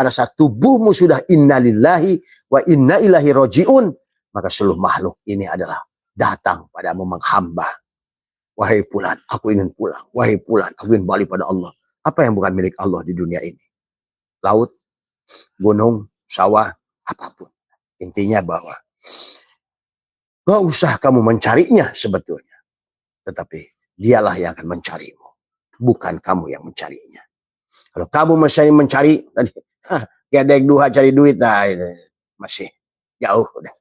pada saat tubuhmu sudah innalillahi wa inna ilaihi rojiun, maka seluruh makhluk ini adalah datang padamu menghamba. Wahai Fulan, aku ingin pulang. Wahai Fulan, aku ingin balik pada Allah. Apa yang bukan milik Allah di dunia ini? Laut, gunung, sawah, apapun. Intinya bahwa gak usah kamu mencarinya sebetulnya. Tetapi dialah yang akan mencarimu. Bukan kamu yang mencarinya. Kalau kamu masih mencari, tadi, gedek duha cari duit, nah, masih jauh udah.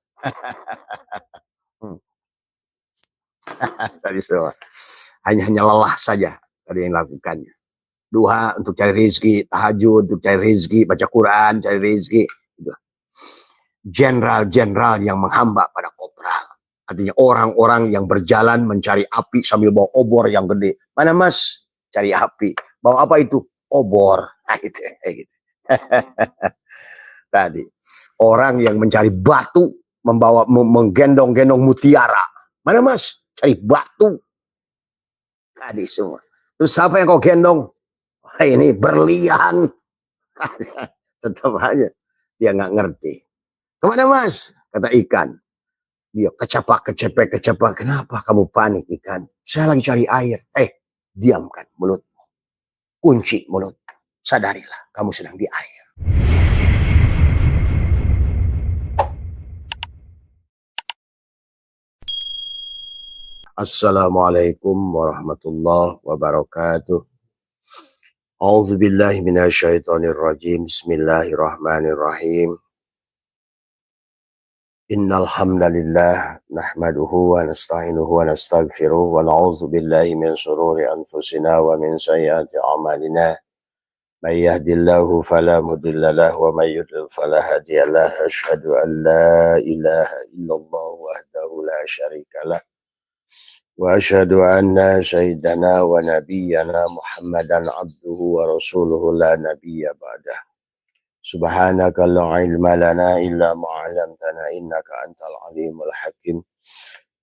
Tadi semua hanya lelah saja tadi yang lakukannya. Duha untuk cari rezeki, tahajud untuk cari rezeki, baca Quran cari rezeki. Jenderal-jenderal yang menghamba pada kopral. Artinya orang-orang yang berjalan mencari api sambil bawa obor yang gede. Mana Mas? Cari api. Bawa apa itu? Obor. Nah, gitu. Tadi orang yang mencari batu membawa menggendong-gendong mutiara. Mana Mas? Cari batu. Tadi semua. Terus siapa yang kau gendong? Ini berlian. Tetap aja dia nggak ngerti. Kemana Mas? Kata ikan. Dia kecapak. Kenapa kamu panik ikan? Saya lagi cari air. Diamkan mulutmu. Kunci mulut. Sadarilah kamu sedang di air. Assalamualaikum warahmatullahi wabarakatuh. A'udzu billahi minasyaitonir rajim. Bismillahirrahmanirrahim. Innal hamdalillah nahmaduhu wa nasta'inuhu wa nastaghfiruh wa na'udzu billahi min shururi anfusina wa min sayyiati a'malina. May yahdihillahu fala mudilla lahu wa may yudlil fala hadiya lahu. Asyhadu an la ilaha illallah wahdahu la syarika lah. Wa asyhadu anna sayyidana wa nabiyyana Muhammadan abduhu wa rasuluhu la nabiyya ba'dah. Subhanaka la ilma lana illa ma 'allamtana innaka antal alimul hakim.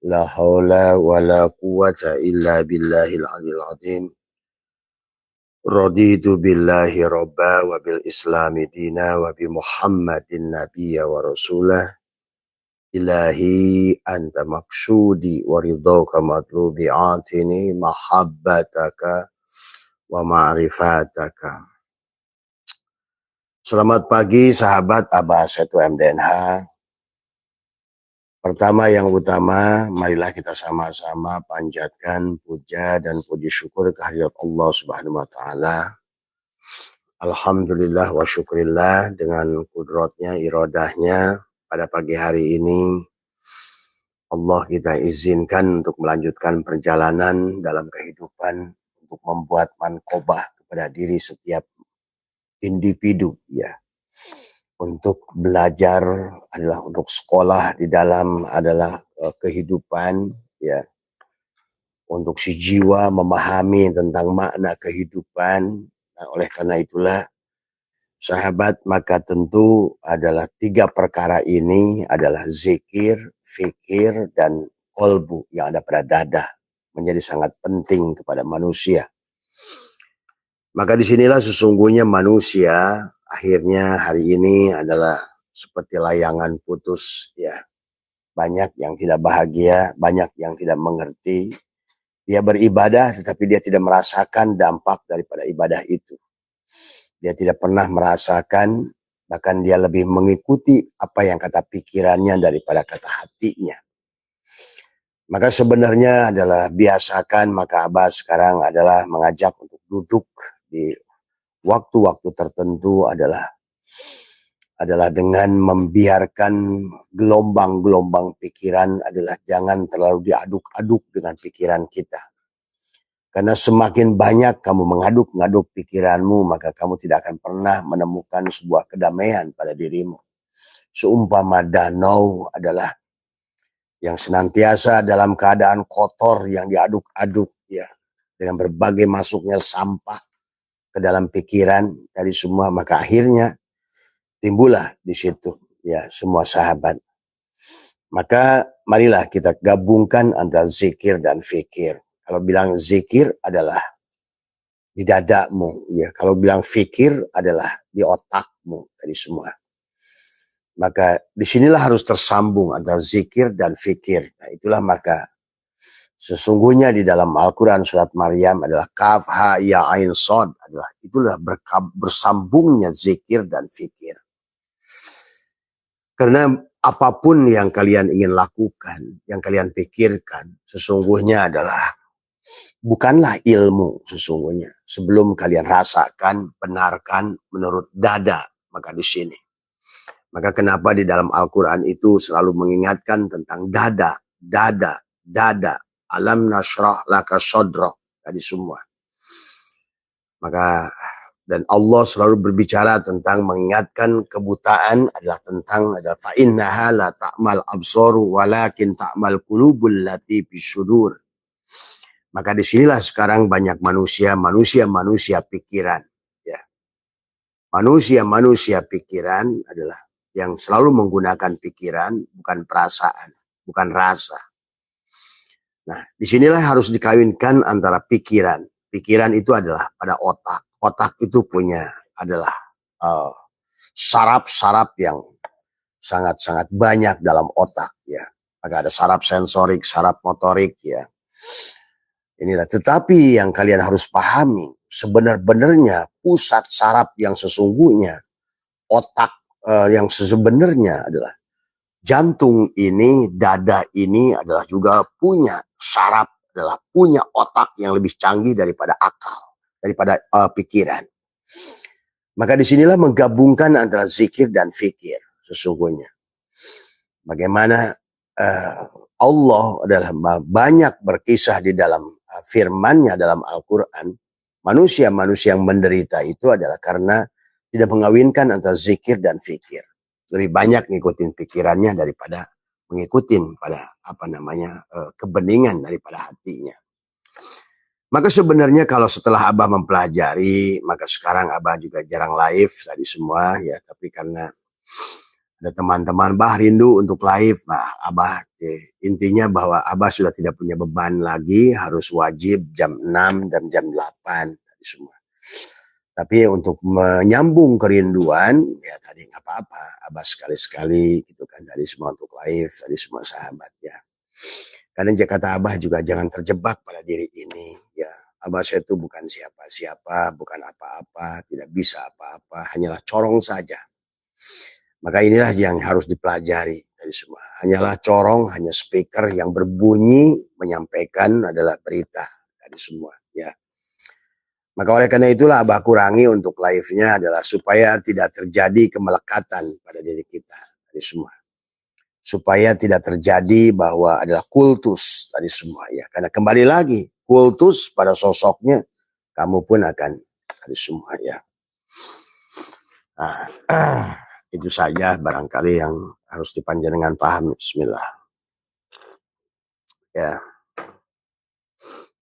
La haula wa la quwwata illa billahil aliyil azim. Raditu billahi rabba wa bil islami dina wa bi Muhammadin nabiyya wa rasulah. Ilahi anta maksudi wa ridhaka matlubi atini mahabbataka wa ma'rifataka. Selamat pagi sahabat Abbas 1 MDNH. Pertama yang utama, marilah kita sama-sama panjatkan puja dan puji syukur kehadirat Allah Subhanahu wa taala. Alhamdulillah wa syukrillah, dengan kudratnya, iradahnya pada pagi hari ini Allah kita izinkan untuk melanjutkan perjalanan dalam kehidupan untuk membuat manqobah kepada diri setiap individu, ya, untuk belajar adalah untuk sekolah di dalam adalah kehidupan, ya, untuk si jiwa memahami tentang makna kehidupan. Nah, oleh karena itulah sahabat, maka tentu adalah 3 perkara ini adalah zikir, fikir, dan kolbu yang ada pada dada menjadi sangat penting kepada manusia. Maka disinilah sesungguhnya manusia akhirnya hari ini adalah seperti layangan putus, ya. Banyak yang tidak bahagia, banyak yang tidak mengerti. Dia beribadah tetapi dia tidak merasakan dampak daripada ibadah itu. Dia tidak pernah merasakan, bahkan dia lebih mengikuti apa yang kata pikirannya daripada kata hatinya. Maka sebenarnya adalah biasakan, maka Abbas sekarang adalah mengajak untuk duduk di waktu-waktu tertentu adalah dengan membiarkan gelombang-gelombang pikiran adalah jangan terlalu diaduk-aduk dengan pikiran kita. Karena semakin banyak kamu mengaduk-aduk pikiranmu, maka kamu tidak akan pernah menemukan sebuah kedamaian pada dirimu. Seumpama danau adalah yang senantiasa dalam keadaan kotor yang diaduk-aduk, ya, dengan berbagai masuknya sampah ke dalam pikiran dari semua, maka akhirnya timbullah di situ, ya, semua sahabat. Maka marilah kita gabungkan antara zikir dan fikir. Kalau bilang zikir adalah di dadamu, ya. Kalau bilang fikir adalah di otakmu tadi semua. Maka disinilah harus tersambung antara zikir dan fikir. Nah, itulah maka sesungguhnya di dalam Al-Quran surat Maryam adalah kaf ha ya ain sod, adalah itulah bersambungnya zikir dan fikir. Karena apapun yang kalian ingin lakukan, yang kalian pikirkan, sesungguhnya adalah bukanlah ilmu sesungguhnya. Sebelum kalian rasakan, benarkan menurut dada, maka di sini. Maka kenapa di dalam Al-Quran itu selalu mengingatkan tentang dada, dada, dada. Alam nasrah laka sodroh. Tadi semua. Maka dan Allah selalu berbicara tentang mengingatkan kebutaan adalah tentang fa innaha la ta'mal absaru walakin ta'mal qulubul lati bisyudur. Maka disinilah sekarang banyak manusia pikiran. Ya. Manusia pikiran adalah yang selalu menggunakan pikiran, bukan perasaan, bukan rasa. Nah, disinilah harus dikawinkan antara pikiran. Pikiran itu adalah pada otak. Otak itu punya adalah saraf-saraf yang sangat-sangat banyak dalam otak. Ya. Maka ada saraf sensorik, saraf motorik. Ya. Inilah. Tetapi yang kalian harus pahami, sebenarnya pusat saraf yang sesungguhnya, otak yang sebenarnya adalah jantung ini, dada ini adalah juga punya saraf, adalah punya otak yang lebih canggih daripada akal, daripada pikiran. Maka disinilah menggabungkan antara zikir dan fikir sesungguhnya. Bagaimana Allah adalah banyak berkisah di dalam firman-Nya dalam Al-Quran. Manusia-manusia yang menderita itu adalah karena tidak mengawinkan antara zikir dan fikir. Lebih banyak ngikutin pikirannya daripada mengikutin pada kebeningan daripada hatinya. Maka sebenarnya kalau setelah Abah mempelajari, maka sekarang Abah juga jarang live tadi semua ya, tapi karena ada teman-teman Bah rindu untuk live, nah Abah intinya bahwa Abah sudah tidak punya beban lagi, harus wajib jam 6 dan jam 8 tadi semua. Tapi untuk menyambung kerinduan, ya tadi nggak apa-apa, Abah sekali-sekali gitu kan, tadi semua untuk live, tadi semua sahabat ya. Karena kata Abah juga jangan terjebak pada diri ini ya. Abah saya itu bukan siapa-siapa, bukan apa-apa, tidak bisa apa-apa, hanyalah corong saja. Maka inilah yang harus dipelajari dari semua. Hanyalah corong, hanya speaker yang berbunyi menyampaikan adalah berita dari semua ya. Maka oleh karena itulah Abah kurangi untuk live-nya adalah supaya tidak terjadi kemelekatan pada diri kita dari semua. Supaya tidak terjadi bahwa adalah kultus tadi semua ya. Karena kembali lagi kultus pada sosoknya kamu pun akan tadi semua ya. Itu saja barangkali yang harus dipanjangkan paham. Bismillah. Ya.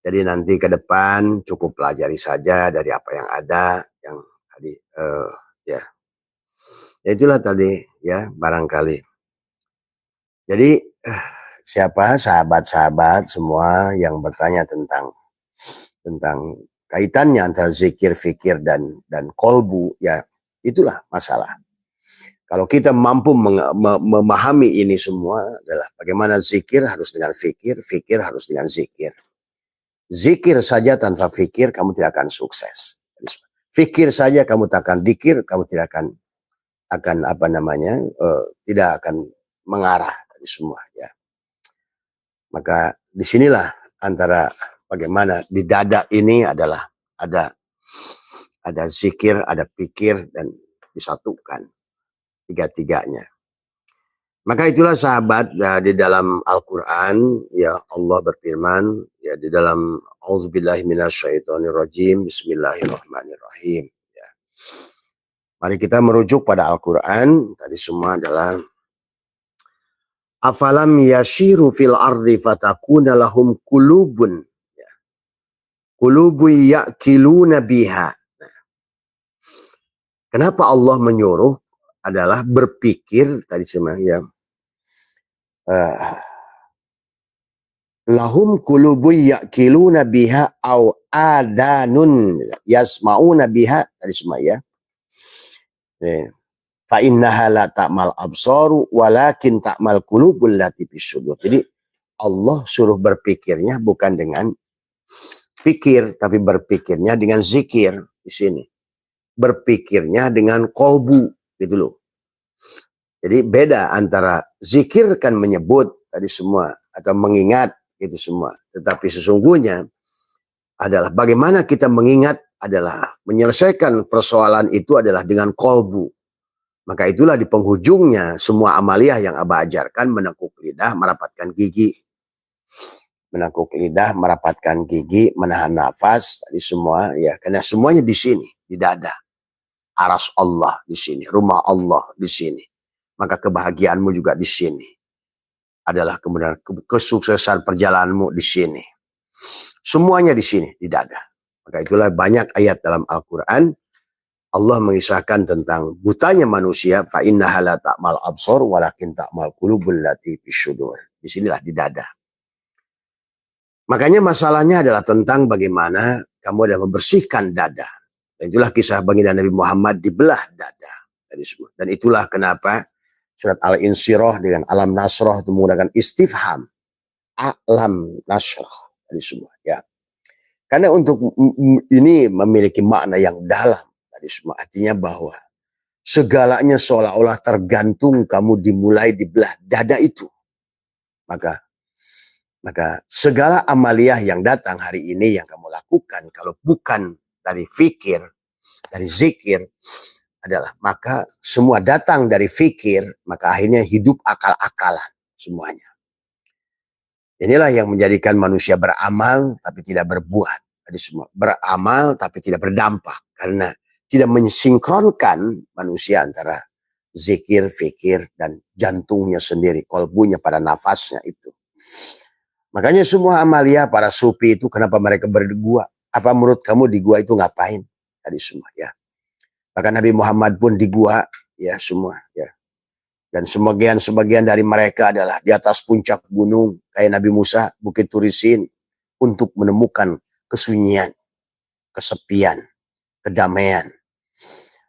Jadi nanti ke depan cukup pelajari saja dari apa yang ada, yang tadi ya. Ya itulah tadi ya barangkali. Jadi siapa sahabat-sahabat semua yang bertanya tentang kaitannya antara zikir, fikir dan kolbu ya, itulah masalah. Kalau kita mampu memahami ini semua adalah bagaimana zikir harus dengan fikir, fikir harus dengan zikir. Zikir saja tanpa fikir kamu tidak akan sukses. Fikir saja kamu tak akan dikir, kamu tidak akan tidak akan mengarah dari semua ya. Maka disinilah antara bagaimana di dada ini adalah ada zikir, ada pikir dan disatukan tiga-tiganya. Maka itulah sahabat di dalam Al-Quran ya, Allah berfirman ya di dalam Auzubillahi minasyaitonirrajim, Bismillahirrahmanirrahim ya. Mari kita merujuk pada Al-Quran. Tadi semua adalah afalam yashiru fil ardi fatakuna lahum qulubun ya. Qulubu ya'kiluna biha. Nah, kenapa Allah menyuruh adalah berpikir tadi semua ya. Lahum qulubu ya'kiluna biha au adanun yasma'una biha tadi semua ya. Fa innaha la ta'mal absaru walakin ta'mal qulubul lati fis-sudur. Jadi Allah suruh berpikirnya bukan dengan pikir, tapi berpikirnya dengan zikir di sini. Berpikirnya dengan kolbu gitu loh. Jadi beda antara zikir kan menyebut tadi semua atau mengingat itu semua. Tetapi sesungguhnya adalah bagaimana kita mengingat adalah menyelesaikan persoalan itu adalah dengan kolbu. Maka itulah di penghujungnya semua amaliyah yang Abah ajarkan menekuk lidah, merapatkan gigi. Menekuk lidah, merapatkan gigi, menahan nafas, tadi semua ya. Karena semuanya di sini, di dada. Aras Allah di sini, rumah Allah di sini. Maka kebahagiaanmu juga di sini. Adalah kemudian kesuksesan perjalananmu di sini. Semuanya di sini, di dada. Maka itulah banyak ayat dalam Al-Quran Allah mengisahkan tentang butanya manusia, fa innaha la ta'mal absar walakin ta'mal qulubul lati fis-sudur. Di sinilah di dada. Makanya masalahnya adalah tentang bagaimana kamu ada membersihkan dada. Dan itulah kisah baginda Nabi Muhammad dibelah dada. Dan itulah kenapa surat Al-Insyirah dengan Alam Nasrah itu menggunakan istifham. Alam Nasrah. Tadi semua ya. Karena untuk ini memiliki makna yang dalam. Tadi semua artinya bahwa segalanya seolah-olah tergantung kamu dimulai di belah dada itu. Maka segala amaliyah yang datang hari ini yang kamu lakukan kalau bukan dari fikir, dari zikir adalah maka semua datang dari fikir, maka akhirnya hidup akal-akalan semuanya. Inilah yang menjadikan manusia beramal tapi tidak berbuat. Tadi semua beramal tapi tidak berdampak karena tidak mensinkronkan manusia antara zikir, fikir, dan jantungnya sendiri, kolbunya pada nafasnya itu. Makanya semua amalia para sufi itu kenapa mereka bergua? Apa menurut kamu di gua itu ngapain? Tadi semua ya. Bahkan Nabi Muhammad pun di gua ya semua ya. Dan sebagian dari mereka adalah di atas puncak gunung kayak Nabi Musa, Bukit Turisin untuk menemukan kesunyian, kesepian, kedamaian.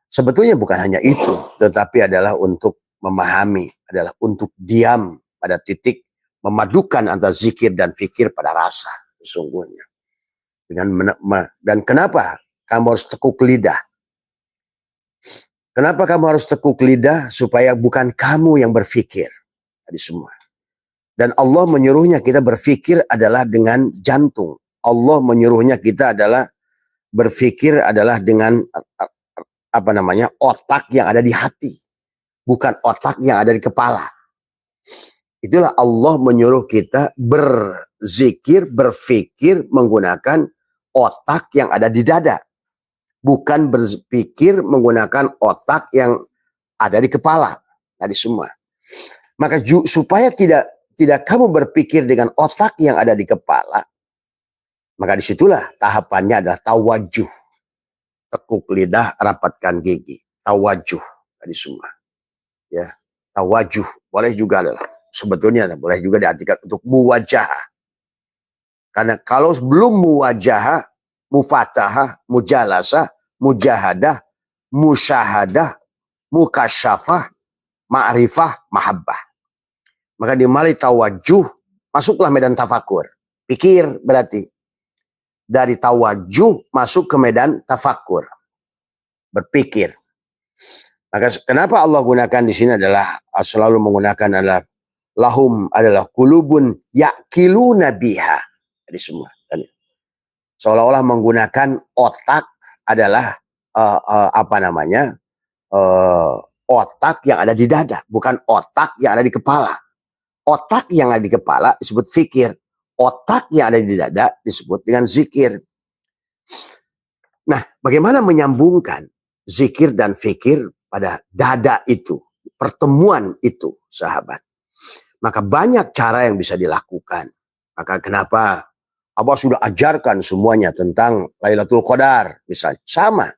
Sebetulnya bukan hanya itu, tetapi adalah untuk memahami, adalah untuk diam pada titik memadukan antara zikir dan fikir pada rasa sesungguhnya. Dan kenapa kamu harus tekuk lidah? Kenapa kamu harus tekuk lidah? Supaya bukan kamu yang berfikir tadi semua. Dan Allah menyuruhnya kita berfikir adalah dengan jantung. Allah menyuruhnya kita adalah berfikir adalah dengan otak yang ada di hati, bukan otak yang ada di kepala. Itulah Allah menyuruh kita berzikir, berfikir menggunakan otak yang ada di dada, bukan berpikir menggunakan otak yang ada di kepala. Tadi semua. Maka supaya tidak kamu berpikir dengan otak yang ada di kepala, maka disitulah tahapannya adalah tawajuh. Tekuk lidah, rapatkan gigi. Tawajuh tadi semua. Ya, tawajuh boleh juga adalah sebetulnya boleh juga diartikan untuk muwajahah. Karena kalau belum muwajahah, mufatahah, mujalasah, mujahadah, musyahadah, mukasyafah, ma'rifah, mahabbah. Maka dimulai tawajuh, masuklah medan tafakur. Pikir berarti. Dari tawajuh masuk ke medan tafakur. Berpikir. Maka kenapa Allah gunakan di sini adalah selalu menggunakan adalah lahum adalah kulubun ya'kiluna biha. Jadi semua. Seolah-olah menggunakan otak adalah otak yang ada di dada, bukan otak yang ada di kepala. Otak yang ada di kepala disebut fikir. Otak yang ada di dada disebut dengan zikir. Nah, bagaimana menyambungkan zikir dan fikir pada dada itu, pertemuan itu, sahabat? Maka banyak cara yang bisa dilakukan. Maka kenapa Abah sudah ajarkan semuanya tentang Lailatul Qadar, misalnya. Sama.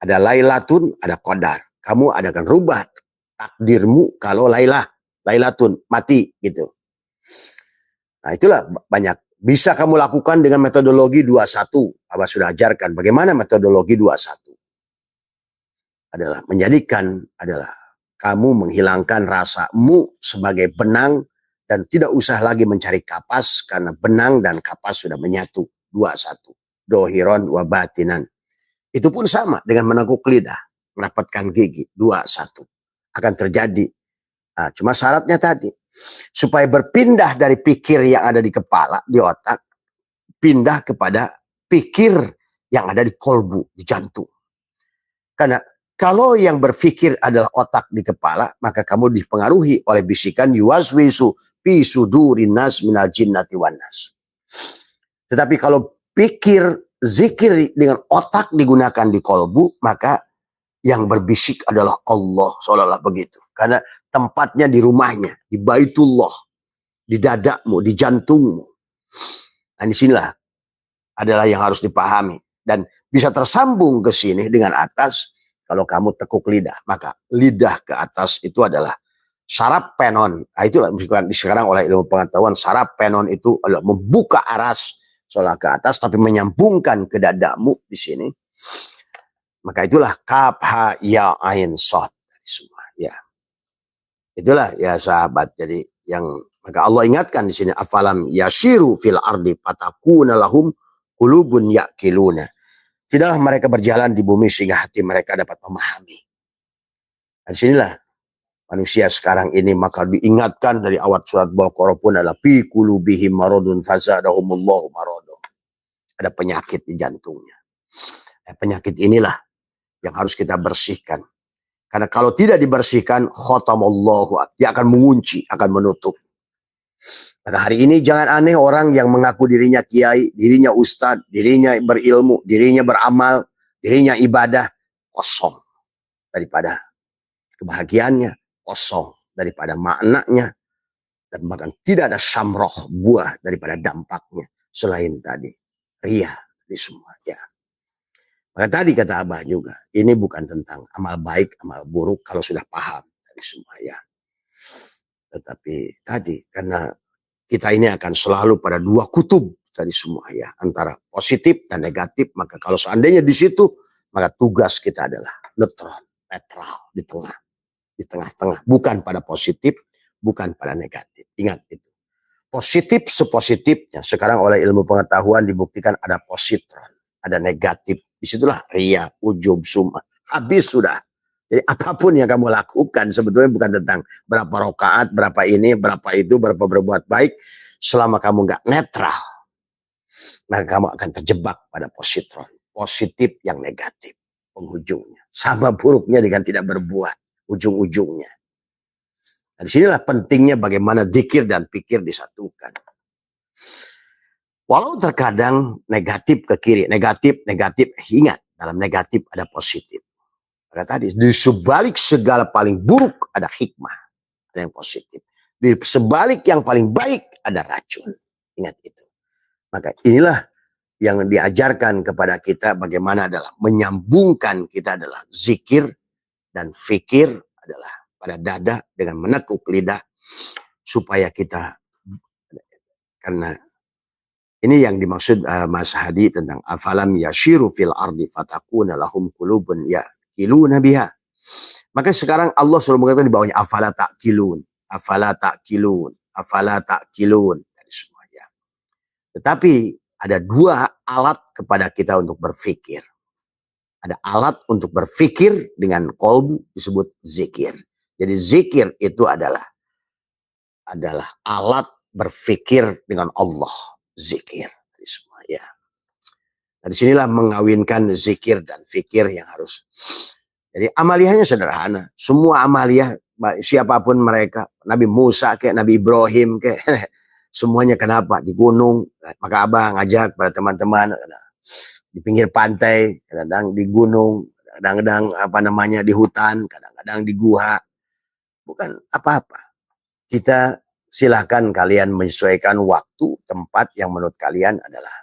Ada Lailatun, ada Qadar. Kamu adakan rubah takdirmu kalau Lailatun, mati gitu. Nah itulah Bisa kamu lakukan dengan metodologi 21. Abah sudah ajarkan bagaimana metodologi 21. Adalah menjadikan kamu menghilangkan rasamu sebagai benang dan tidak usah lagi mencari kapas karena benang dan kapas sudah menyatu. 21. Dohiron wa batinan. Itu pun sama dengan meneguk lidah, merapatkan gigi. 21. Akan terjadi. Nah, cuma syaratnya tadi. Supaya berpindah dari pikir yang ada di kepala, di otak, pindah kepada pikir yang ada di kolbu, di jantung. Karena kalau yang berpikir adalah otak di kepala, maka kamu dipengaruhi oleh bisikan yuwaswisu fi sudurin nas minal jinnati wan nas. Tetapi kalau pikir zikir dengan otak digunakan di kolbu, maka yang berbisik adalah Allah, seolah-olah begitu. Karena tempatnya di rumahnya, di Baitullah, di dadamu, di jantungmu. Nah, disinilah adalah yang harus dipahami. Dan bisa tersambung ke sini dengan atas, kalau kamu tekuk lidah. Maka lidah ke atas itu adalah saraf penon. Nah, itulah sekarang oleh ilmu pengetahuan, saraf penon itu adalah membuka aras seolah ke atas, tapi menyambungkan ke dadamu di sini. Maka itulah kaf ha ya ain shad semua ya. Itulah ya sahabat. Jadi yang maka Allah ingatkan di sini afalam yashiru fil ardi fatakuna lahum qulubun yaqiluna. Tidaklah mereka berjalan di bumi sehingga hati mereka dapat memahami. Dan sinilah manusia sekarang ini maka diingatkan dari awal surat Baqarah pun adalah fi qulubihim maradun fazadahumullahu marada. Ada penyakit di jantungnya. Penyakit inilah yang harus kita bersihkan. Karena kalau tidak dibersihkan, khatamallahu, dia akan mengunci, akan menutup. Pada hari ini jangan aneh orang yang mengaku dirinya kiai, dirinya ustadz, dirinya berilmu, dirinya beramal, dirinya ibadah, kosong daripada kebahagiaannya, kosong daripada maknanya, dan bahkan tidak ada samroh buah daripada dampaknya selain tadi ria di semua ya. Maka tadi kata Abah juga, ini bukan tentang amal baik, amal buruk kalau sudah paham dari semua ya. Tetapi tadi karena kita ini akan selalu pada dua kutub dari semua ya, antara positif dan negatif. Maka kalau seandainya di situ, maka tugas kita adalah netral di tengah-tengah, bukan pada positif, bukan pada negatif. Ingat itu. Positif sepositifnya. Sekarang oleh ilmu pengetahuan dibuktikan ada positron, ada negatif. Disitulah ria, ujub, sum'ah. Habis sudah. Jadi apapun yang kamu lakukan sebetulnya bukan tentang berapa rakaat, berapa ini, berapa itu, berapa berbuat baik. Selama kamu nggak netral, maka kamu akan terjebak pada positron. Positif yang negatif penghujungnya. Sama buruknya dengan tidak berbuat ujung-ujungnya. Nah, disinilah pentingnya bagaimana zikir dan pikir disatukan. Walau terkadang negatif ke kiri, negatif, ingat dalam negatif ada positif. Maka tadi di sebalik segala paling buruk ada hikmah, ada yang positif. Di sebalik yang paling baik ada racun. Ingat itu. Maka inilah yang diajarkan kepada kita bagaimana adalah menyambungkan kita adalah zikir dan fikir adalah pada dada dengan menekuk lidah supaya kita, karena ini yang dimaksud Mas Hadi tentang afalam yashiru fil ardi fatakuna lahum qulubun yaqiluna biha. Maka sekarang Allah selalu mengatakan di bawahnya afala ta'qilun, afala ta'qilun, afala ta'qilun dari semuanya. Tetapi ada dua alat kepada kita untuk berpikir. Ada alat untuk berpikir dengan qalbu disebut zikir. Jadi zikir itu adalah alat berpikir dengan Allah. Zikir semua ya. Nah, disinilah mengawinkan zikir dan fikir yang harus. Jadi amaliyahnya sederhana. Semua amaliyah siapapun mereka, Nabi Musa kayak Nabi Ibrahim kayak semuanya kenapa di gunung. Maka Abah ngajak pada teman-teman di pinggir pantai, kadang-kadang di gunung, kadang-kadang di hutan, kadang-kadang di gua. Bukan apa-apa. Kita silahkan kalian menyesuaikan waktu, tempat yang menurut kalian adalah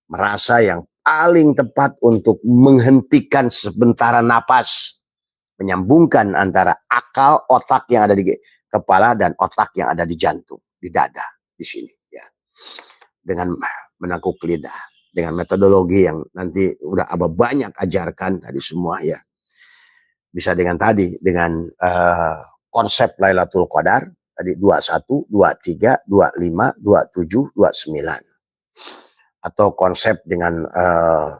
merasa yang paling tepat untuk menghentikan sebentar napas. Menyambungkan antara akal, otak yang ada di kepala dan otak yang ada di jantung, di dada, di sini. Ya. dengan menakuk lidah, dengan metodologi yang nanti udah Abah banyak ajarkan tadi semua ya. Bisa dengan tadi, dengan konsep Lailatul Qadar, tadi 21, 23, 25, 27, 29. Atau konsep dengan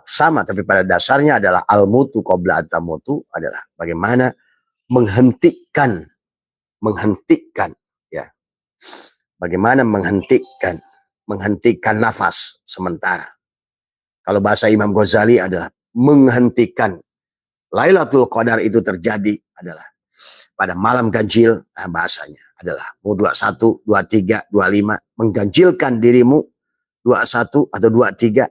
sama, tapi pada dasarnya adalah al-mutu qabla an-tamutu, adalah bagaimana menghentikan ya. Bagaimana menghentikan nafas sementara. Kalau bahasa Imam Ghazali adalah menghentikan Lailatul Qadar itu terjadi adalah pada malam ganjil, bahasanya adalah mau 21, 23, 25, mengganjilkan dirimu 21 atau 23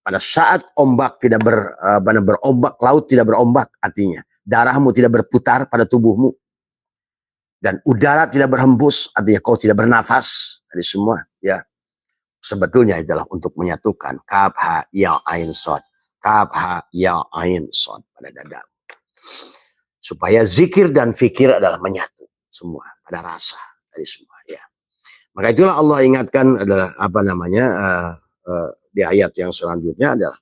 pada saat ombak tidak berombak, laut tidak berombak, artinya darahmu tidak berputar pada tubuhmu dan udara tidak berhembus, artinya kau tidak bernafas. Dari semua ya, sebetulnya adalah untuk menyatukan kaf ha ya ain sod, kaf ha ya ain sod pada dada, supaya zikir dan fikir adalah menyatu semua pada rasa dari semua ya. Maka itulah Allah ingatkan adalah apa namanya di ayat yang selanjutnya adalah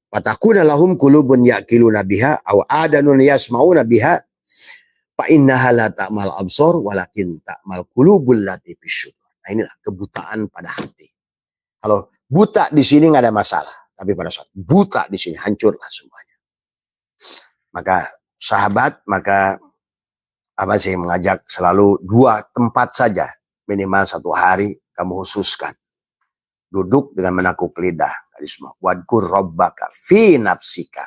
fatakuna lahum qulubun yaqiluna biha aw adanun yasmauna biha fa innaha la ta'mal absar walakin ta'mal qulubul lati fisyudur. Nah, inilah kebutaan pada hati. Kalau buta di sini nggak ada masalah, tapi pada saat buta di sini hancurlah semuanya. Maka sahabat, maka apa sih mengajak selalu 2 tempat saja minimal 1 hari kamu khususkan. Duduk dengan menakuk lidah dari semua. Wadkur rabbaka fi nafsika.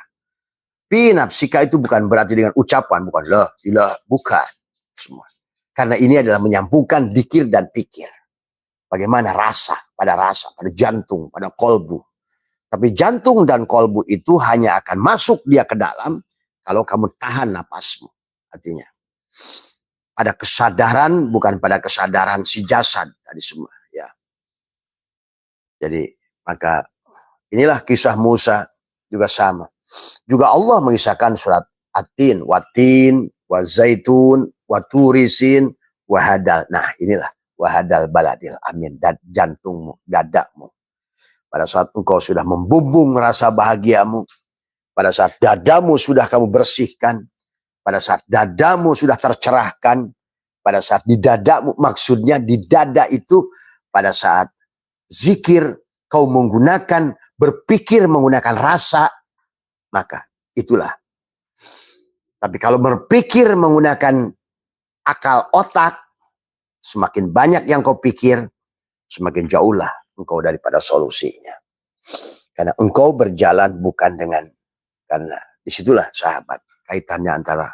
Fi nafsika itu bukan berarti dengan ucapan, bukan la ilah, bukan semua. Karena ini adalah menyambungkan dzikir dan pikir. Bagaimana rasa, pada jantung, pada kolbu. Tapi jantung dan kolbu itu hanya akan masuk dia ke dalam kalau kamu tahan napasmu. Artinya pada kesadaran, bukan pada kesadaran si jasad tadi semua ya. Jadi maka inilah kisah Musa juga sama. Juga Allah mengisahkan surat At-Tin, watin, wazaitun, waturisin, wahadal. Nah inilah wahadal baladil amin, jantungmu, dadamu. Pada saat engkau sudah membumbung rasa bahagiamu, pada saat dadamu sudah kamu bersihkan, pada saat dadamu sudah tercerahkan, pada saat di dadamu, maksudnya di dada itu pada saat zikir kau menggunakan, berpikir menggunakan rasa, maka itulah. Tapi kalau berpikir menggunakan akal otak, semakin banyak yang kau pikir, semakin jauhlah engkau daripada solusinya. Karena engkau berjalan bukan dengan, karena disitulah sahabat kaitannya antara.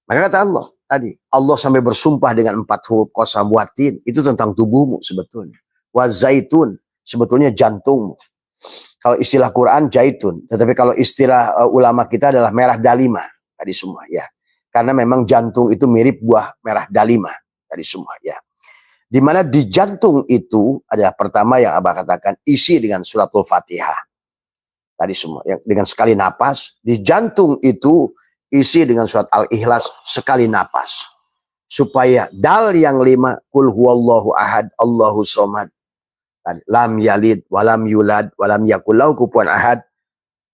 Maka kata Allah tadi, Allah sampai bersumpah dengan 4 huruf qasam watin, itu tentang tubuhmu sebetulnya. Wazaitun, sebetulnya jantungmu. Kalau istilah Quran jaitun, tetapi kalau istilah ulama kita adalah merah dalima tadi semua ya. Karena memang jantung itu mirip buah merah dalima tadi semua ya. Di mana di jantung itu adalah pertama yang Abah katakan isi dengan suratul Fatihah. Tadi semua yang dengan sekali napas, di jantung itu isi dengan surat Al-Ikhlas sekali napas. Supaya dal yang 5 qul huwallahu ahad Allahu somad lam yalid walam yulad walam yakul lahu kufuwan ahad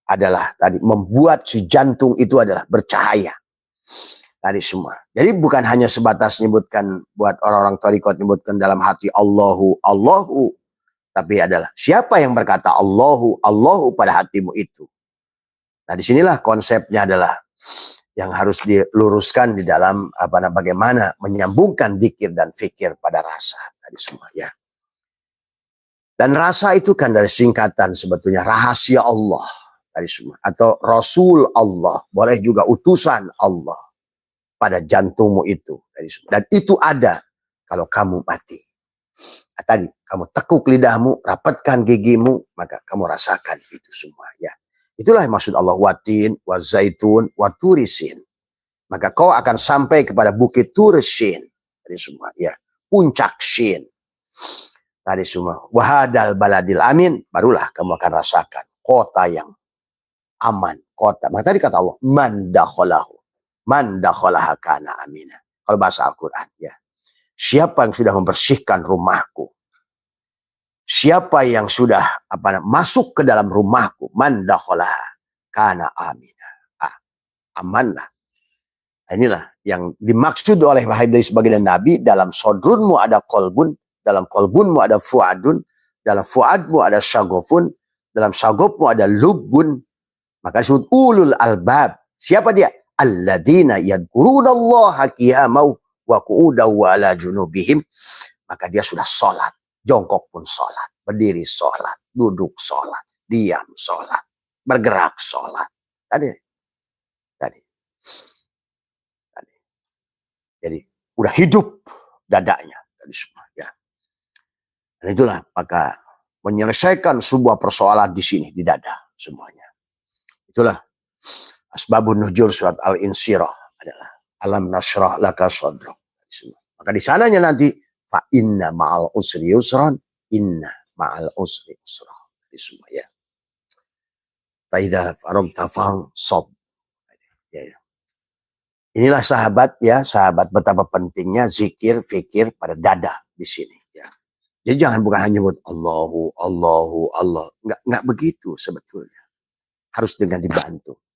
adalah tadi membuat si jantung itu adalah bercahaya. Tadi semua. Jadi bukan hanya sebatas menyebutkan buat orang-orang thariqat menyebutkan dalam hati Allahu, Allahu. Tapi adalah siapa yang berkata Allahu, Allahu pada hatimu itu. Nah disinilah konsepnya adalah yang harus diluruskan di dalam bagaimana menyambungkan dzikir dan fikir pada rasa. Tadi semua ya. Dan rasa itu kan dari singkatan sebetulnya rahasia Allah. Tadi semua. Atau Rasul Allah. Boleh juga utusan Allah. Pada jantungmu itu. Dan itu ada kalau kamu mati. Tadi kamu tekuk lidahmu, rapatkan gigimu, maka kamu rasakan itu semua ya. Itulah maksud Allah watin, wazaitun, waturisin. Maka kau akan sampai kepada bukit Tursin. Tadi semua ya. Puncak Shin. Tadi semua. Wahadal baladil amin. Barulah kamu akan rasakan kota yang aman. Kota. Maka tadi kata Allah. Man dakhalahu. Man dakhalaha kana amina. Kalau bahasa Al-Quran ya. Siapa yang sudah membersihkan rumahku. siapa yang sudah masuk ke dalam rumahku, man dakhala kana amina. Amanlah. Inilah yang dimaksud oleh dari sebagian Nabi, dalam sodrunmu ada kolbun, dalam kolbunmu ada fuadun, dalam fuadmu ada syagofun, dalam syagofmu ada lubbun. Maka disebut ulul albab. Siapa dia? Alladzina yadkurunallaha qiyamau wa qu'udaw wa ala junubihim. Maka dia sudah sholat. Jongkok pun sholat. Berdiri sholat. Duduk sholat. Diam sholat. Bergerak sholat. Tadi. Jadi udah hidup dadanya tadi semua ya. Dan itulah maka menyelesaikan sebuah persoalan di sini di dada semuanya. Itulah asbabun nuzul surat Al-Insyirah adalah alam nasrah laka sadrak. Maka di sananya nanti fa inna ma'al usri yusran, inna ma'al usri yusra. Di semua ya. Fa idza faragta fansab. Ya. Inilah sahabat ya, sahabat betapa pentingnya zikir, fikir pada dada di sini ya. Jadi jangan bukan hanya nyebut Allahu, Allah. Enggak begitu sebetulnya. Harus dengan dibantu.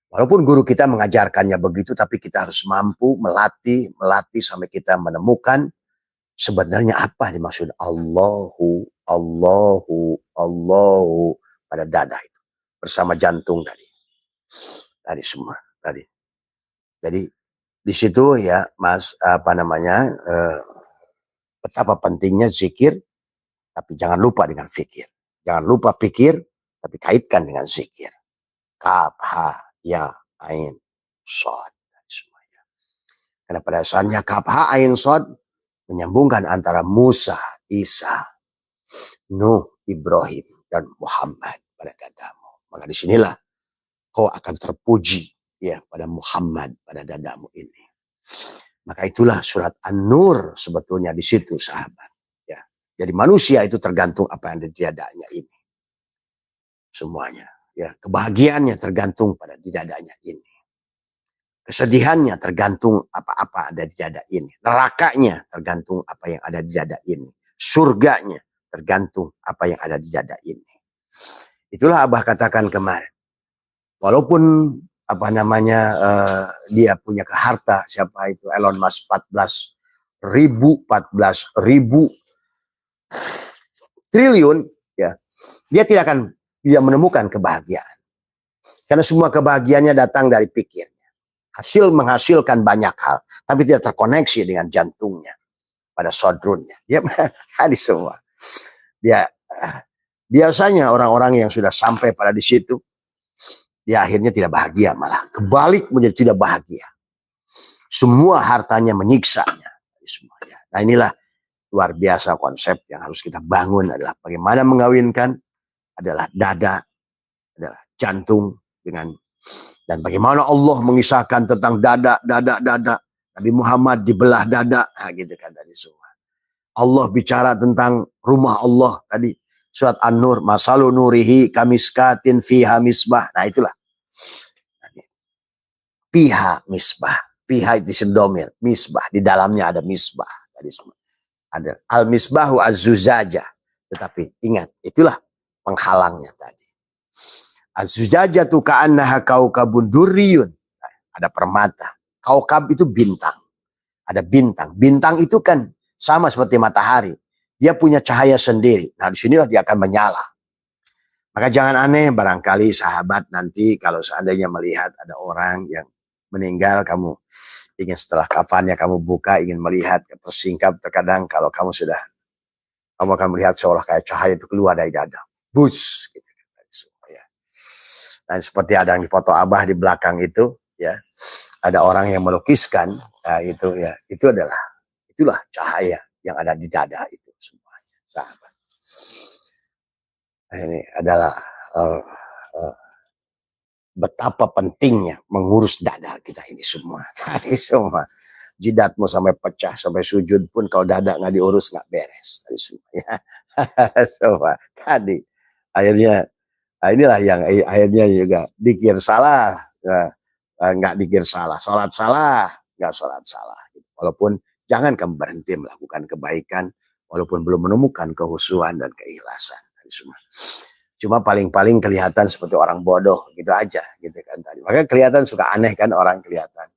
Walaupun guru kita mengajarkannya begitu, tapi kita harus mampu melatih sampai kita menemukan sebenarnya apa dimaksud Allahu pada dada itu. Bersama jantung tadi. Tadi semua, tadi. Jadi di situ ya Mas betapa pentingnya zikir, tapi jangan lupa dengan fikir. Jangan lupa pikir, tapi kaitkan dengan zikir. Kaf, ha, ya, ain, shod. Semuanya. Karena pada dasarnya kaf, ha, ain, shod menyambungkan antara Musa, Isa, Nuh, Ibrahim, dan Muhammad pada dadamu. Maka disinilah kau akan terpuji ya pada Muhammad pada dadamu ini. Maka itulah surat An-Nur sebetulnya di situ sahabat. Ya. Jadi manusia itu tergantung apa yang ada di dadanya ini. Semuanya. Ya, kebahagiaannya tergantung pada di dadanya ini. Kesedihannya tergantung apa-apa ada di dada ini. Nerakanya tergantung apa yang ada di dada ini. Surganya tergantung apa yang ada di dada ini. Itulah Abah katakan kemarin. Walaupun dia punya harta, siapa itu Elon Musk 14 ribu triliun ya, dia tidak akan menemukan kebahagiaan karena semua kebahagiaannya datang dari pikirnya, menghasilkan banyak hal tapi tidak terkoneksi dengan jantungnya pada sodrunnya ya. Tadi semua dia biasanya orang-orang yang sudah sampai pada di situ dia akhirnya tidak bahagia, malah kebalik menjadi tidak bahagia. Semua hartanya menyiksanya. Nah inilah luar biasa konsep yang harus kita bangun adalah bagaimana mengawinkan adalah dada, adalah jantung dengan dan bagaimana Allah mengisahkan tentang dada. Nabi Muhammad dibelah dada, nah, gitu kan tadi semua. Allah bicara tentang rumah Allah tadi. Surat An-Nur, masalu nurihi kamiskatin fiha misbah. Nah itulah. Piha misbah. Piha itu sedomir. Misbah. Di dalamnya ada misbah. Tadi semua. Ada al-misbahu az-zuzaja. Tetapi ingat, itulah penghalangnya tadi. Az-zuzaja tu ka'annaha kaukabun durriyun. Ada permata. Kaukab itu bintang. Ada bintang. Bintang itu kan sama seperti matahari. Dia punya cahaya sendiri. Nah, disinilah dia akan menyala. Maka jangan aneh barangkali sahabat nanti kalau seandainya melihat ada orang yang meninggal, kamu ingin setelah kafannya kamu buka, ingin melihat tersingkap, terkadang kalau kamu akan melihat seolah kayak cahaya itu keluar dari dada. Bus. Gitu. Dan seperti ada yang di foto Abah di belakang itu, ya ada orang yang melukiskan, itulah cahaya yang ada di dada itu semuanya, sahabat. Nah, ini adalah betapa pentingnya mengurus dada kita ini semua. Tadi semua jidatmu sampai pecah sampai sujud pun kalau dada nggak diurus nggak beres. Tadi semua ya. Semua tadi akhirnya inilah yang akhirnya juga dikir salah, nggak dikir salah, sholat salah, nggak sholat salah. Walaupun jangan kamu berhenti melakukan kebaikan, walaupun belum menemukan kehusuan dan keikhlasan tadi semua. Cuma paling-paling kelihatan seperti orang bodoh gitu aja gitu kan tadi. Makanya kelihatan suka aneh kan orang kelihatan.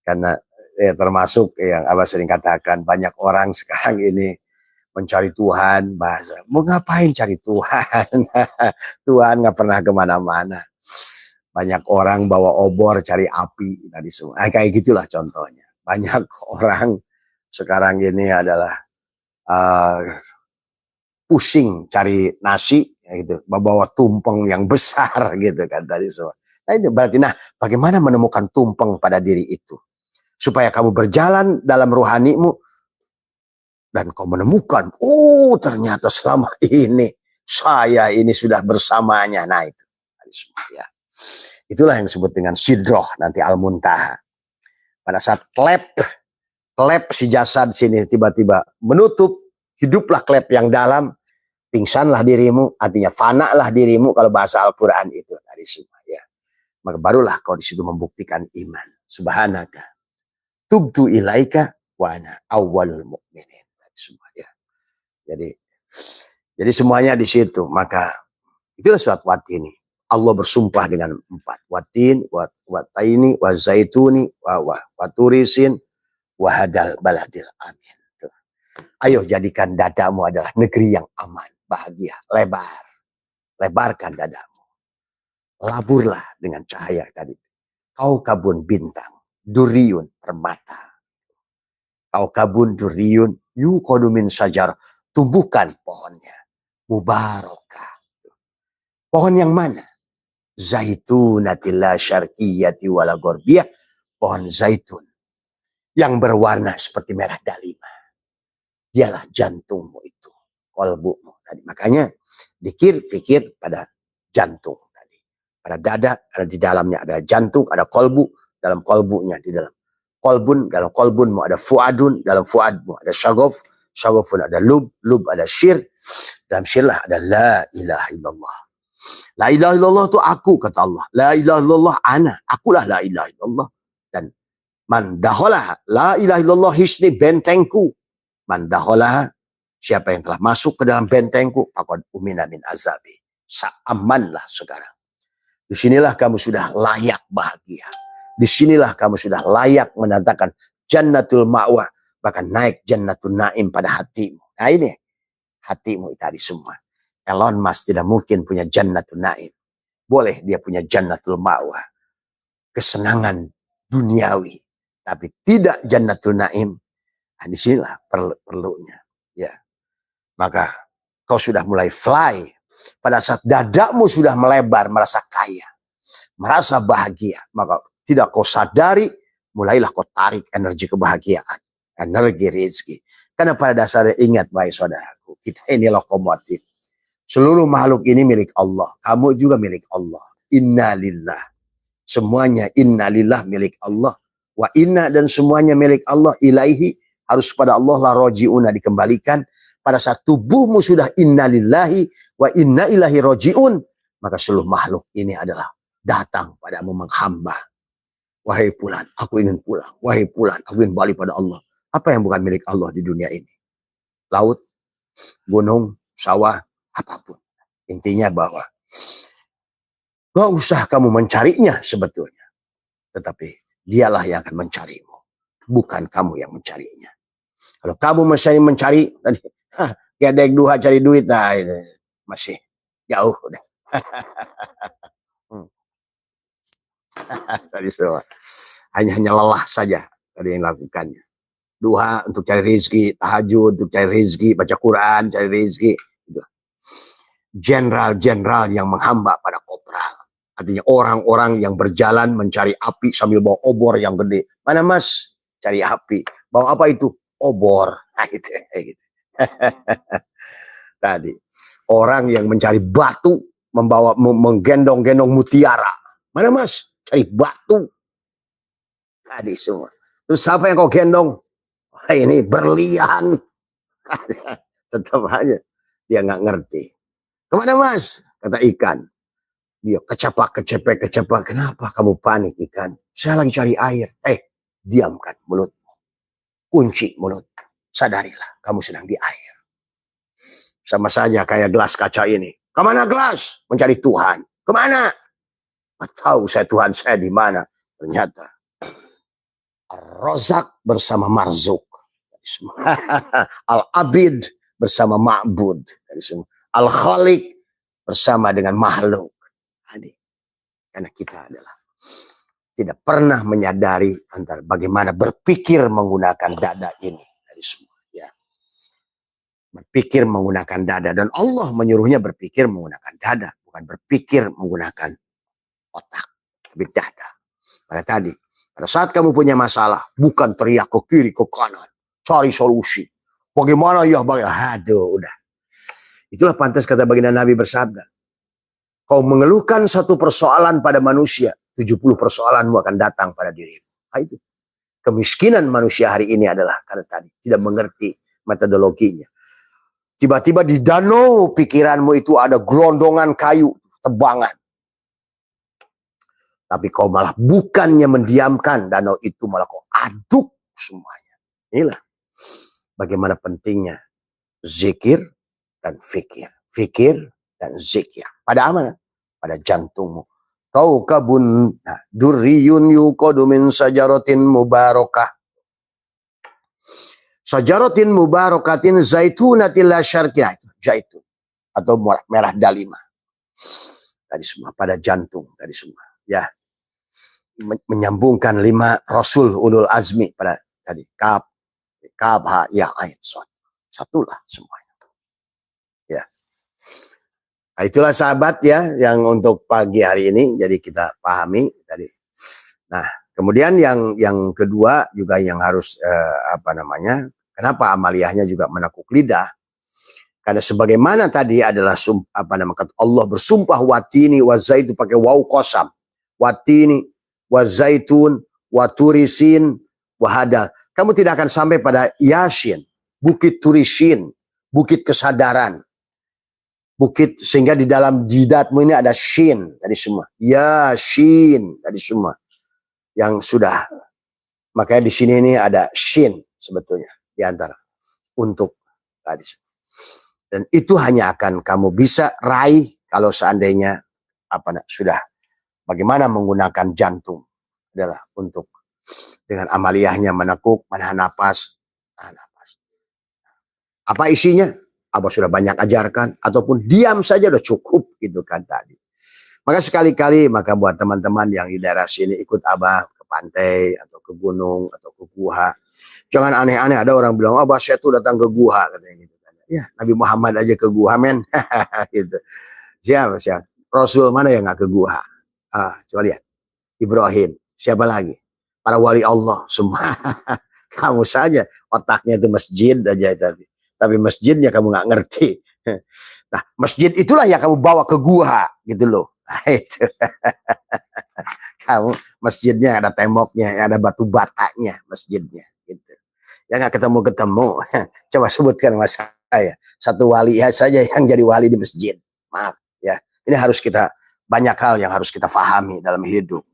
Karena termasuk yang Abah sering katakan, banyak orang sekarang ini mencari Tuhan, bahasa mau ngapain cari Tuhan? Tuhan nggak pernah kemana-mana. Banyak orang bawa obor cari api tadi semua. Kayak gitulah contohnya. Banyak orang sekarang ini adalah pusing cari nasi gitu, bawa tumpeng yang besar gitu kan tadi semua. Nah ini berarti, nah bagaimana menemukan tumpeng pada diri itu supaya kamu berjalan dalam rohanimu dan kau menemukan, oh ternyata selama ini saya ini sudah bersamanya. Nah itu tadi semua ya. Itulah yang disebut dengan sidroh nanti al-muntaha. Pada saat klep si jasad sini tiba-tiba menutup, hiduplah klep yang dalam, pingsanlah dirimu, artinya fanalah dirimu kalau bahasa Al-Quran itu tadi semua ya. Maka barulah kau di situ membuktikan iman. Subhanaka tubtu ilaika wa ana awwalul mu'minin. Semua ya. Jadi semuanya di situ. Maka itulah surat Watin ini. Allah bersumpah dengan 4. Watin, wataini, wazaituni, waturisin, wahadal baladil amin. Tuh. Ayo jadikan dadamu adalah negeri yang aman, bahagia, lebar. Lebarkan dadamu. Laburlah dengan cahaya tadi. Kau kabun bintang, duriyun permata. Kau kabun duriyun yukodumin sajar, tumbuhkan pohonnya. Mubarakah. Pohon yang mana? Zaitunatilla syarqiyati wala gorbiyah. Pohon zaitun. Yang berwarna seperti merah dalima. Dialah jantungmu itu. Kolbumu tadi. Makanya fikir pada jantung tadi. Pada dada, karena di dalamnya ada jantung, ada kolbu. Dalam kolbunya, di dalam kolbun, dalam kolbunmu ada fuadun, dalam fuadmu ada syagof, syagofun ada lub ada syir, dalam syirlah ada la ilaha illallah. La ilaha illallah itu aku, kata Allah. La ilaha illallah ana, akulah la ilaha illallah. Dan man daholah, la ilaha illallah hisni bentengku. Man daholah, siapa yang telah masuk ke dalam bentengku, faqad umina min azabi. Amanlah sekarang. Disinilah kamu sudah layak bahagia. Disinilah kamu sudah layak mendatangkan jannatul ma'wah, bahkan naik jannatul naim pada hatimu. Nah ini hatimu tadi semua. Elon Musk tidak mungkin punya jannatul naim. Boleh dia punya jannatul ma'wah, kesenangan duniawi, tapi tidak jannatul naim. Nah, disinilah perlunya. Ya, maka kau sudah mulai fly pada saat dadamu sudah melebar, merasa kaya, merasa bahagia, maka tidak kau sadari, mulailah kau tarik energi kebahagiaan, energi rezeki. Karena pada dasarnya ingat, baik saudaraku, kita ini lokomotif. Seluruh makhluk ini milik Allah. Kamu juga milik Allah. Inna lillah. Semuanya inna lillah milik Allah. Wa inna dan semuanya milik Allah. Ilaihi, harus pada Allah lah roji'una, dikembalikan. Pada saat tubuhmu sudah inna lillahi wa inna ilahi roji'un, maka seluruh makhluk ini adalah datang padamu menghamba. Wahai Fulan, aku ingin pulang. Wahai Fulan, aku ingin balik pada Allah. Apa yang bukan milik Allah di dunia ini? Laut, gunung, sawah, apapun. Intinya bahwa gak usah kamu mencarinya sebetulnya. Tetapi dialah yang akan mencarimu. Bukan kamu yang mencarinya. Kalau kamu masih mencari, gedek duha cari duit, nah, masih jauh udah. Tadi semua hanya lelah saja tadi yang lakukannya. Duha untuk cari rezeki, tahajud untuk cari rezeki, baca Quran cari rezeki. Jenderal-jenderal yang menghamba pada kopral, artinya orang-orang yang berjalan mencari api sambil bawa obor yang gede. Mana mas? Cari api. Bawa apa itu? Obor. Nah, gitu. Tadi orang yang mencari batu, membawa menggendong-gendong mutiara. Mana mas? Cari batu. Tadi semua. Terus siapa yang kau gendong? Wah, ini berlian. Tetap aja dia nggak ngerti. Kemana mas? Kata ikan. Dia kecepek. Kenapa kamu panik ikan? Saya lagi cari air. Diamkan mulutmu. Kunci mulut. Sadarilah kamu sedang di air. Sama saja kayak gelas kaca ini. Kemana gelas? Mencari Tuhan. Kemana? Nggak tahu saya Tuhan saya di mana. Ternyata Ar-Razak bersama Marzuk. Al-Abid bersama Ma'bud. Al-Khaliq bersama dengan makhluk. Karena kita adalah tidak pernah menyadari antara bagaimana berpikir menggunakan dada ini. Dari semua, ya. Berpikir menggunakan dada. Dan Allah menyuruhnya berpikir menggunakan dada. Bukan berpikir menggunakan otak. Tapi dada. Pada tadi, pada saat kamu punya masalah, bukan teriak ke kiri, ke kanan. Cari solusi. Bagaimana ya? Aduh, udah. Itulah pantas kata baginda Nabi bersabda. Kau mengeluhkan satu persoalan pada manusia, 70 persoalanmu akan datang pada dirimu. Nah, itu. Kemiskinan manusia hari ini adalah karena tadi tidak mengerti metodologinya. Tiba-tiba di danau pikiranmu itu ada gelondongan kayu, tebangan. Tapi kau malah bukannya mendiamkan danau itu, malah kau aduk semuanya. Inilah bagaimana pentingnya zikir dan fikir. Fikir dan zikir. Pada mana? Pada jantungmu. Kau kabun durriyun yuqadu min sajaratin mubarakah. Sajaratin mubarakatin zaitunatil la syarqiyah. Zaitun atau merah dalima. Tadi semua pada jantung tadi semua. Ya. Menyambungkan 5 rasul ulul azmi pada tadi kaf ha ya ain sad. Satulah semuanya. Ya. Nah, itulah sahabat ya yang untuk pagi hari ini jadi kita pahami tadi. Nah, kemudian yang kedua juga yang harus kenapa amaliyahnya juga menekuk lidah? Karena sebagaimana tadi adalah Allah bersumpah watini wa zaitun pakai waw qasam. Watini wa zaitun wa turisin wa hada. Kamu tidak akan sampai pada Yasin, bukit turisin, bukit kesadaran. Bukit sehingga di dalam jidatmu ini ada shin tadi semua. Ya shin tadi semua. Yang sudah makanya di sini ini ada shin sebetulnya di antara untuk tadi. Dan itu hanya akan kamu bisa raih kalau seandainya sudah bagaimana menggunakan jantung adalah untuk dengan amaliyahnya menekuk, menahan napas, Apa isinya? Abah sudah banyak ajarkan, ataupun diam saja udah cukup gitu kan tadi. Maka sekali-kali maka buat teman-teman yang di daerah sini ikut Abah ke pantai atau ke gunung atau ke gua. Jangan aneh-aneh, ada orang bilang, Abah saya tuh datang ke gua katanya gitu. Ya, Nabi Muhammad aja ke gua men. Gitu. Siapa? Rasul mana yang gak ke gua? Coba lihat. Ibrahim. Siapa lagi? Para wali Allah semua. Kamu saja otaknya itu masjid aja tadi. Tapi masjidnya kamu nggak ngerti. Nah, masjid itulah yang kamu bawa ke gua, gitu loh. Nah, itu. Kamu masjidnya ada temboknya, ada batu batanya, masjidnya, gitu. Ya nggak ketemu. Coba sebutkan mas saya, satu wali saja yang jadi wali di masjid. Maaf, ya. Ini harus kita banyak hal yang harus kita fahami dalam hidup.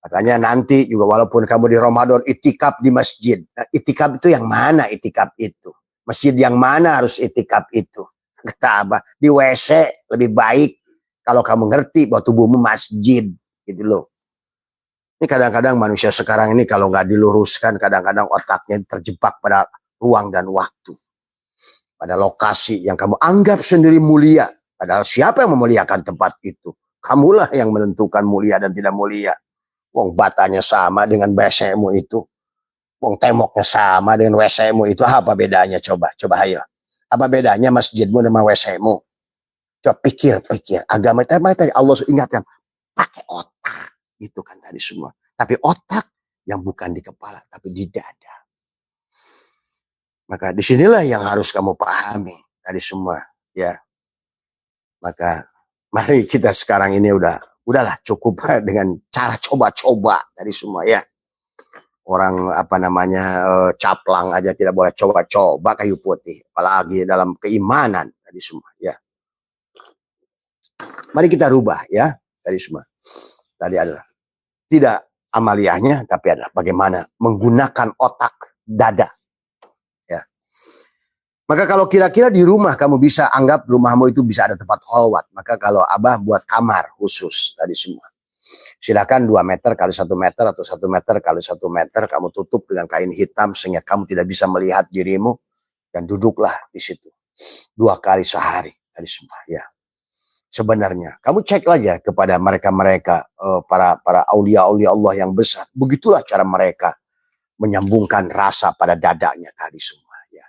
Makanya nanti juga walaupun kamu di Ramadan itikaf di masjid. Nah, itikaf itu yang mana itikaf itu? Masjid yang mana harus itikaf itu? Kata Abah, di WC lebih baik kalau kamu ngerti bahwa tubuhmu masjid. Gitu loh. Ini kadang-kadang manusia sekarang ini kalau nggak diluruskan, kadang-kadang otaknya terjebak pada ruang dan waktu. Pada lokasi yang kamu anggap sendiri mulia. Padahal siapa yang memuliakan tempat itu? Kamulah yang menentukan mulia dan tidak mulia. Wong batanya sama dengan WC-mu itu. Wong temboknya sama dengan WC-mu itu. Apa bedanya? Coba ayo. Apa bedanya masjidmu sama WC-mu? Coba pikir. Agama tadi Allah ingatkan. Pakai otak. Itu kan tadi semua. Tapi otak yang bukan di kepala. Tapi di dada. Maka disinilah yang harus kamu pahami. Tadi semua. Ya. Maka mari kita sekarang ini udahlah cukup dengan cara coba-coba dari semua ya. Orang caplang aja tidak boleh coba-coba kayu putih, apalagi dalam keimanan tadi semua ya. Mari kita rubah ya tadi semua. Tadi adalah tidak amaliyahnya tapi adalah bagaimana menggunakan otak dada. Ya. Maka kalau kira-kira di rumah kamu bisa anggap rumahmu itu bisa ada tempat kholwat. Maka kalau Abah buat kamar khusus tadi semua. Silakan 2 meter kali 1 meter atau 1 meter kali 1 meter kamu tutup dengan kain hitam sehingga kamu tidak bisa melihat dirimu dan duduklah di situ 2 kali sehari tadi semua ya. Sebenarnya kamu cek aja kepada mereka-mereka para aulia-aulia Allah yang besar. Begitulah cara mereka menyambungkan rasa pada dadanya tadi semua ya.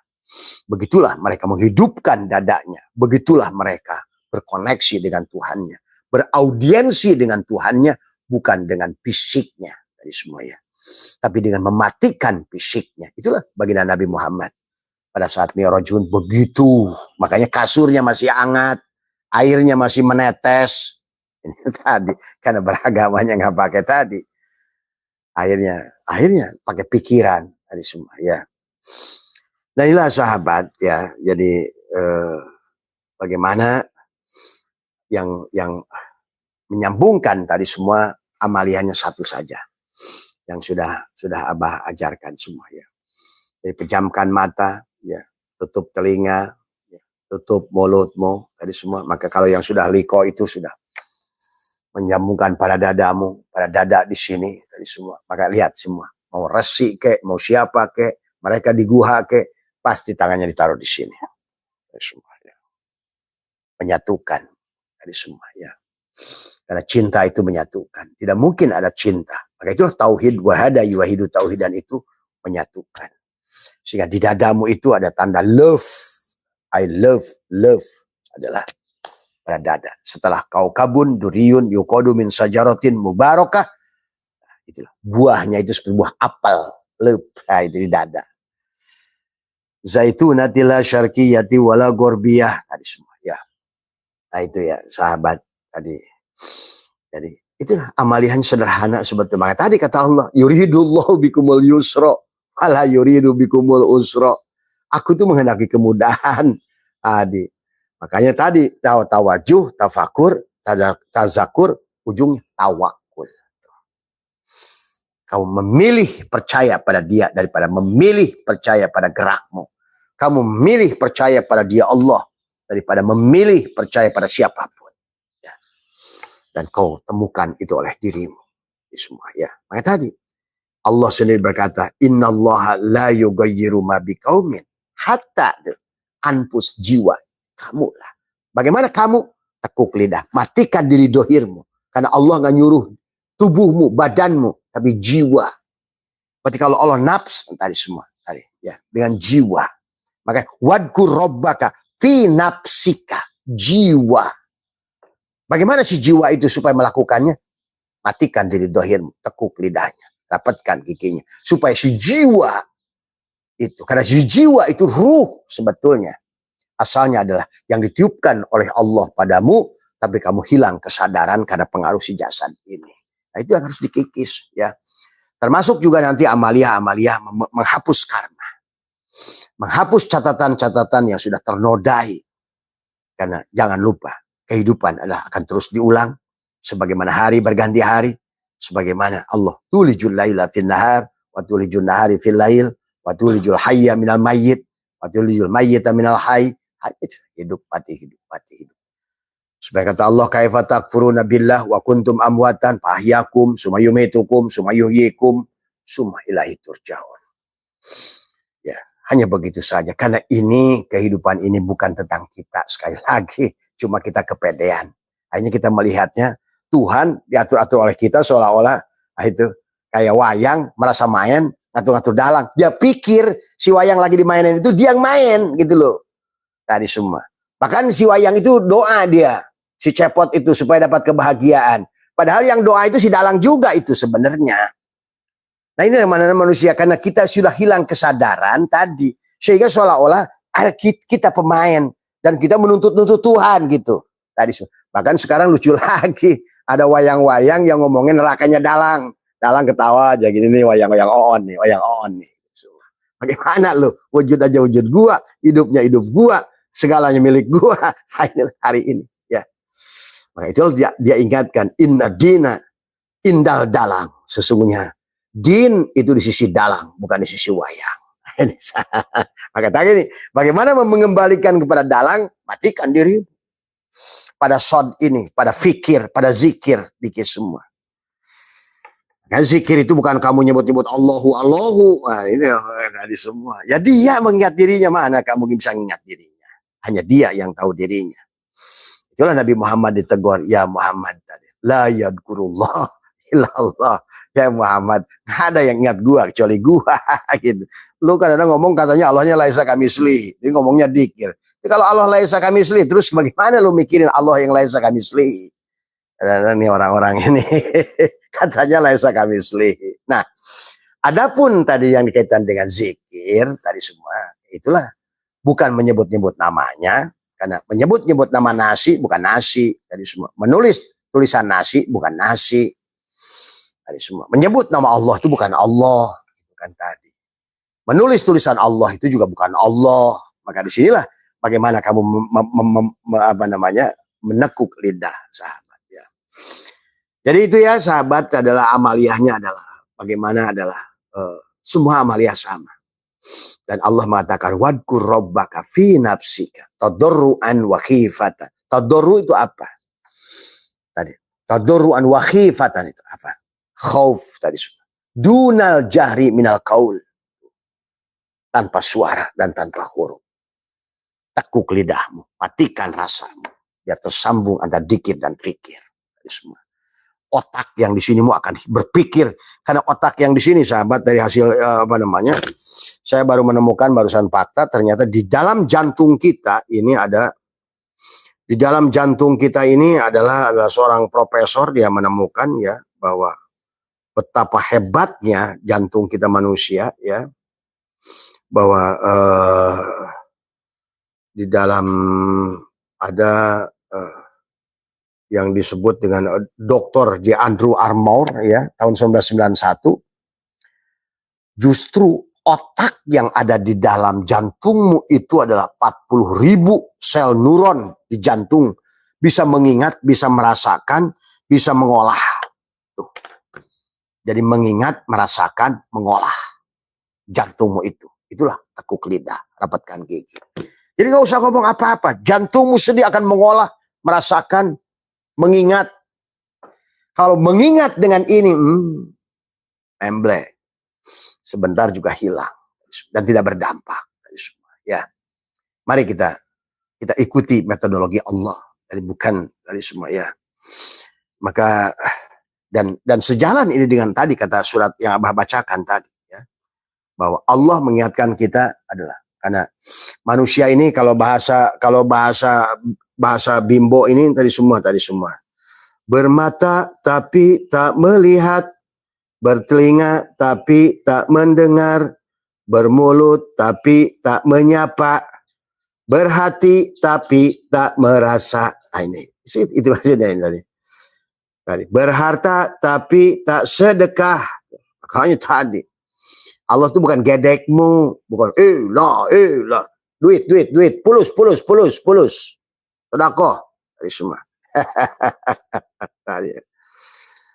Begitulah mereka menghidupkan dadanya. Begitulah mereka berkoneksi dengan Tuhannya, beraudiensi dengan Tuhannya, bukan dengan fisiknya tadi semua ya, tapi dengan mematikan fisiknya. Itulah baginda Nabi Muhammad pada saat Mi'rajun begitu, makanya kasurnya masih hangat, airnya masih menetes. Ini tadi karena beragamanya nggak pakai tadi, akhirnya pakai pikiran tadi semua ya. Dan inilah sahabat ya, jadi bagaimana yang menyambungkan tadi semua amaliannya satu saja yang sudah Abah ajarkan semua ya. Jadi pejamkan mata ya, tutup telinga ya, tutup mulutmu tadi semua. Maka kalau yang sudah liko itu sudah menyambungkan pada dadamu, pada dada di sini tadi semua. Maka lihat semua, mau resi kek, mau siapa kek, mereka di guha kek, pasti tangannya ditaruh di sini. Semua ya. Menyatukan tadi semua ya. Karena cinta itu menyatukan. Tidak mungkin ada cinta. Maka itulah tauhid wahada yuwahidu tauhidan itu menyatukan. Sehingga di dadamu itu ada tanda love. I love adalah pada dada. Setelah kau kabun duriyun yuqadu min sajaratin mubarakah. Itulah buahnya itu seperti buah apel. Love. Nah, itu di dada. Zaitunatila syarqiyati wala gorbiyah. Tadi semua ya. Nah itu ya sahabat tadi. Jadi itulah amalian sederhana sebetulnya. Maka tadi kata Allah, yuridullahu bikumul yusra wala yuridu bikumul usra. Aku tuh menghendaki kemudahan. Adi. Makanya tadi tawajuh, tafakur, tazakur, ujungnya tawakul. Kau memilih percaya pada dia daripada memilih percaya pada gerakmu. Kamu memilih percaya pada dia Allah daripada memilih percaya pada siapapun. Ya. Dan kau temukan itu oleh dirimu. Ini semua ya. Maka tadi Allah sendiri berkata, innallaha la yughayyiru ma biqaumin hatta anfus jiwa kamu lah. Bagaimana kamu? Tekuk lidah, matikan diri dohirmu. Karena Allah nggak nyuruh tubuhmu, badanmu, tapi jiwa. Berarti kalau Allah nafs tadi semua tadi ya, dengan jiwa. Maka wadkur rabbaka fi nafsika, jiwa. Bagaimana si jiwa itu supaya melakukannya? Matikan diri dohirmu, tekuk lidahnya, dapatkan giginya. Supaya si jiwa itu, karena si jiwa itu ruh sebetulnya. Asalnya adalah yang ditiupkan oleh Allah padamu, tapi kamu hilang kesadaran karena pengaruh si jasad ini. Nah itu yang harus dikikis ya. Termasuk juga nanti amalia-amalia menghapus karma. Menghapus catatan-catatan yang sudah ternodai. Karena jangan lupa, kehidupan adalah akan terus diulang. Sebagaimana hari berganti hari. Sebagaimana Allah tulijul laila fil nahar, wa tulijul nahari fil lail, wa tulijul hayya minal mayyit, wa tulijul mayyita minal hayy. Hidup mati, hidup mati, hidup. Supaya kata Allah, kaifa takfuruna billah wa kuntum amwatan fa ahyakum summa yumitukum summa yuhyikum summa ilaihi turja'un. Ya, hanya begitu saja. Karena ini kehidupan ini bukan tentang kita sekali lagi, cuma kita kepedean. Akhirnya kita melihatnya Tuhan diatur-atur oleh kita seolah-olah itu kayak wayang merasa main, ngatur-ngatur dalang. Dia pikir si wayang lagi dimainin itu dia yang main gitu loh. Tadi semua. Bahkan si wayang itu doa dia. Si cepot itu supaya dapat kebahagiaan. Padahal yang doa itu si dalang juga itu sebenarnya. Nah ini yang mana manusia. Karena kita sudah hilang kesadaran tadi. Sehingga seolah-olah kita pemain. Dan kita menuntut-nuntut Tuhan gitu. Tadi. Bahkan sekarang lucu lagi. Ada wayang-wayang yang ngomongin nerakanya dalang. Dalang ketawa aja gini nih wayang-wayang on nih. Wayang on nih. Bagaimana lu? Wujud aja wujud gua. Hidupnya hidup gua. Segalanya milik gua. Hari ini. Ya. Maka itu dia ingatkan. Inna dina indal dalang. Sesungguhnya din itu di sisi dalang. Bukan di sisi wayang. Maka tadi ini, bagaimana mengembalikan kepada dalang? Matikan diri. Pada sod ini, pada fikir, pada zikir, dikit semua. Kan zikir itu bukan kamu nyebut-nyebut Allahu, Allahu. Nah, ini tadi semua. Ya dia mengingat dirinya, mana kamu bisa mengingat dirinya. Hanya dia yang tahu dirinya. Itulah Nabi Muhammad ditegur, ya Muhammad tadi. La yadkurullah illallah. Ya Muhammad, ada yang ingat gua kecuali gua gitu. Lu kadang-kadang ngomong katanya Allahnya laisa kamislihi. Dia ngomongnya dikir. Jadi kalau Allah laisa kamislihi, terus bagaimana lu mikirin Allah yang laisa kamislihi? Kadang-kadang nih orang-orang ini katanya laisa kamislihi. Nah, adapun tadi yang dikaitan dengan zikir tadi semua, itulah bukan menyebut-nyebut namanya, karena menyebut-nyebut nama nasi bukan nasi tadi semua. Menulis tulisan nasi bukan nasi. Tadi semua. Menyebut nama Allah itu bukan Allah, bukan tadi. Menulis tulisan Allah itu juga bukan Allah. Maka disinilah bagaimana kamu menekuk lidah sahabat. Ya. Jadi itu ya sahabat adalah amaliyahnya adalah bagaimana adalah semua amaliyah sama. Dan Allah mengatakan wadkur rabbaka fi nafsika tadarruan wa khifatan. Tadarru itu apa? Tadi tadarruan wa khifatan itu apa? Khauf tadi semua. Dunal jahri minal qaul. Tanpa suara dan tanpa huruf. Tekuk lidahmu, matikan rasamu biar tersambung antara dikir dan fikir. Tadi semua. Otak yang di sini akan berpikir, karena otak yang di sini sahabat dari hasil saya baru menemukan barusan fakta, ternyata di dalam jantung kita ini ada, di dalam jantung kita ini adalah seorang profesor, dia menemukan ya bahwa betapa hebatnya jantung kita manusia ya, bahwa di dalam ada yang disebut dengan Dr. J. Andrew Armour ya tahun 1991, justru otak yang ada di dalam jantungmu itu adalah 40.000 sel neuron di jantung, bisa mengingat, bisa merasakan, bisa mengolah. Tuh. Jadi mengingat, merasakan, mengolah jantungmu itu. Itulah tekuk lidah, rapatkan gigi. Jadi gak usah ngomong apa-apa. Jantungmu sendiri akan mengolah, merasakan, mengingat. Kalau mengingat dengan ini, emble. Sebentar juga hilang. Dan tidak berdampak. Ya, mari kita ikuti metodologi Allah. Jadi bukan dari semua ya. Maka dan sejalan ini dengan tadi kata surat yang Abah bacakan tadi ya, bahwa Allah mengingatkan kita adalah karena manusia ini kalau bahasa bimbo ini tadi semua bermata tapi tak melihat, bertelinga tapi tak mendengar, bermulut tapi tak menyapa, berhati tapi tak merasa. Nah, ini itu maksudnya ini tadi. Berharta tapi tak sedekah. Makanya tadi Allah itu bukan gedekmu, bukan duit, pulus, sedekah dari semua.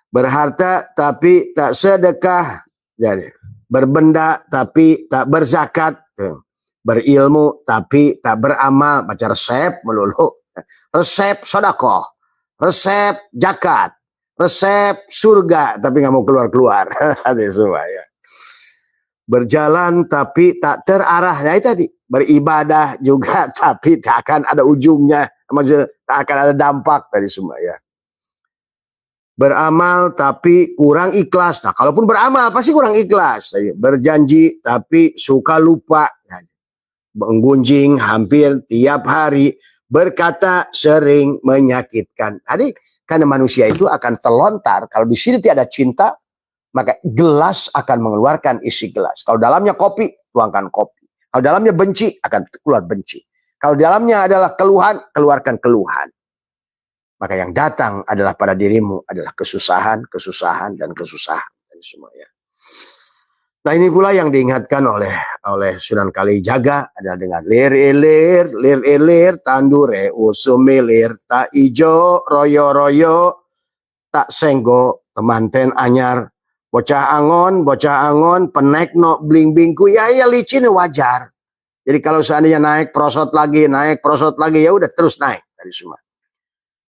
Berharta tapi tak sedekah, jadi berbenda tapi tak berzakat, berilmu tapi tak beramal, baca resep melulu, resep sedekah, resep zakat, resep surga tapi nggak mau keluar semua ya. Berjalan tapi tak terarah, nah itu tadi. Beribadah juga tapi tak akan ada ujungnya, maksudnya tak akan ada dampak tadi semua ya. Beramal tapi kurang ikhlas, nah kalaupun beramal pasti kurang ikhlas. Berjanji tapi suka lupa, menggunjing hampir tiap hari, berkata sering menyakitkan. Tadi karena manusia itu akan terlontar, kalau di sini tidak ada cinta, maka gelas akan mengeluarkan isi gelas. Kalau dalamnya kopi, tuangkan kopi. Kalau dalamnya benci, akan keluar benci. Kalau dalamnya adalah keluhan, keluarkan keluhan. Maka yang datang adalah pada dirimu adalah kesusahan, dan kesusahan. Dan semuanya. Nah ini pula yang diingatkan oleh Sunan Kalijaga adalah dengan lir ilir, tandure usumilir, tak ijo, royo, tak senggo, temanten anyar, Bocah angon, penek no bling bingku, ya licin wajar. Jadi kalau seandainya naik prosot lagi, ya udah terus naik dari semua.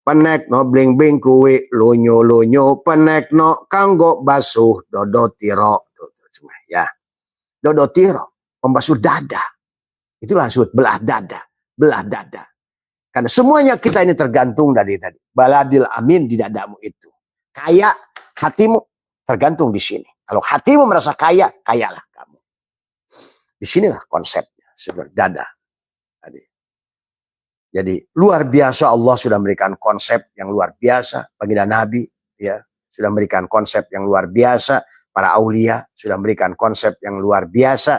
Penek no bling bingku, lonyo, penek no kanggo basuh dodo tiro. Ya, dodo tiro, pembasuh dada. Itulah disebut belah dada. Karena semuanya kita ini tergantung dari tadi. Baladil amin di dadamu itu. Kaya hatimu tergantung di sini. Kalau hatimu merasa kaya, kayalah kamu. Disinilah konsepnya, saudara, dada. Jadi luar biasa, Allah sudah memberikan konsep yang luar biasa. Baginda Nabi ya sudah memberikan konsep yang luar biasa. Para aulia sudah memberikan konsep yang luar biasa.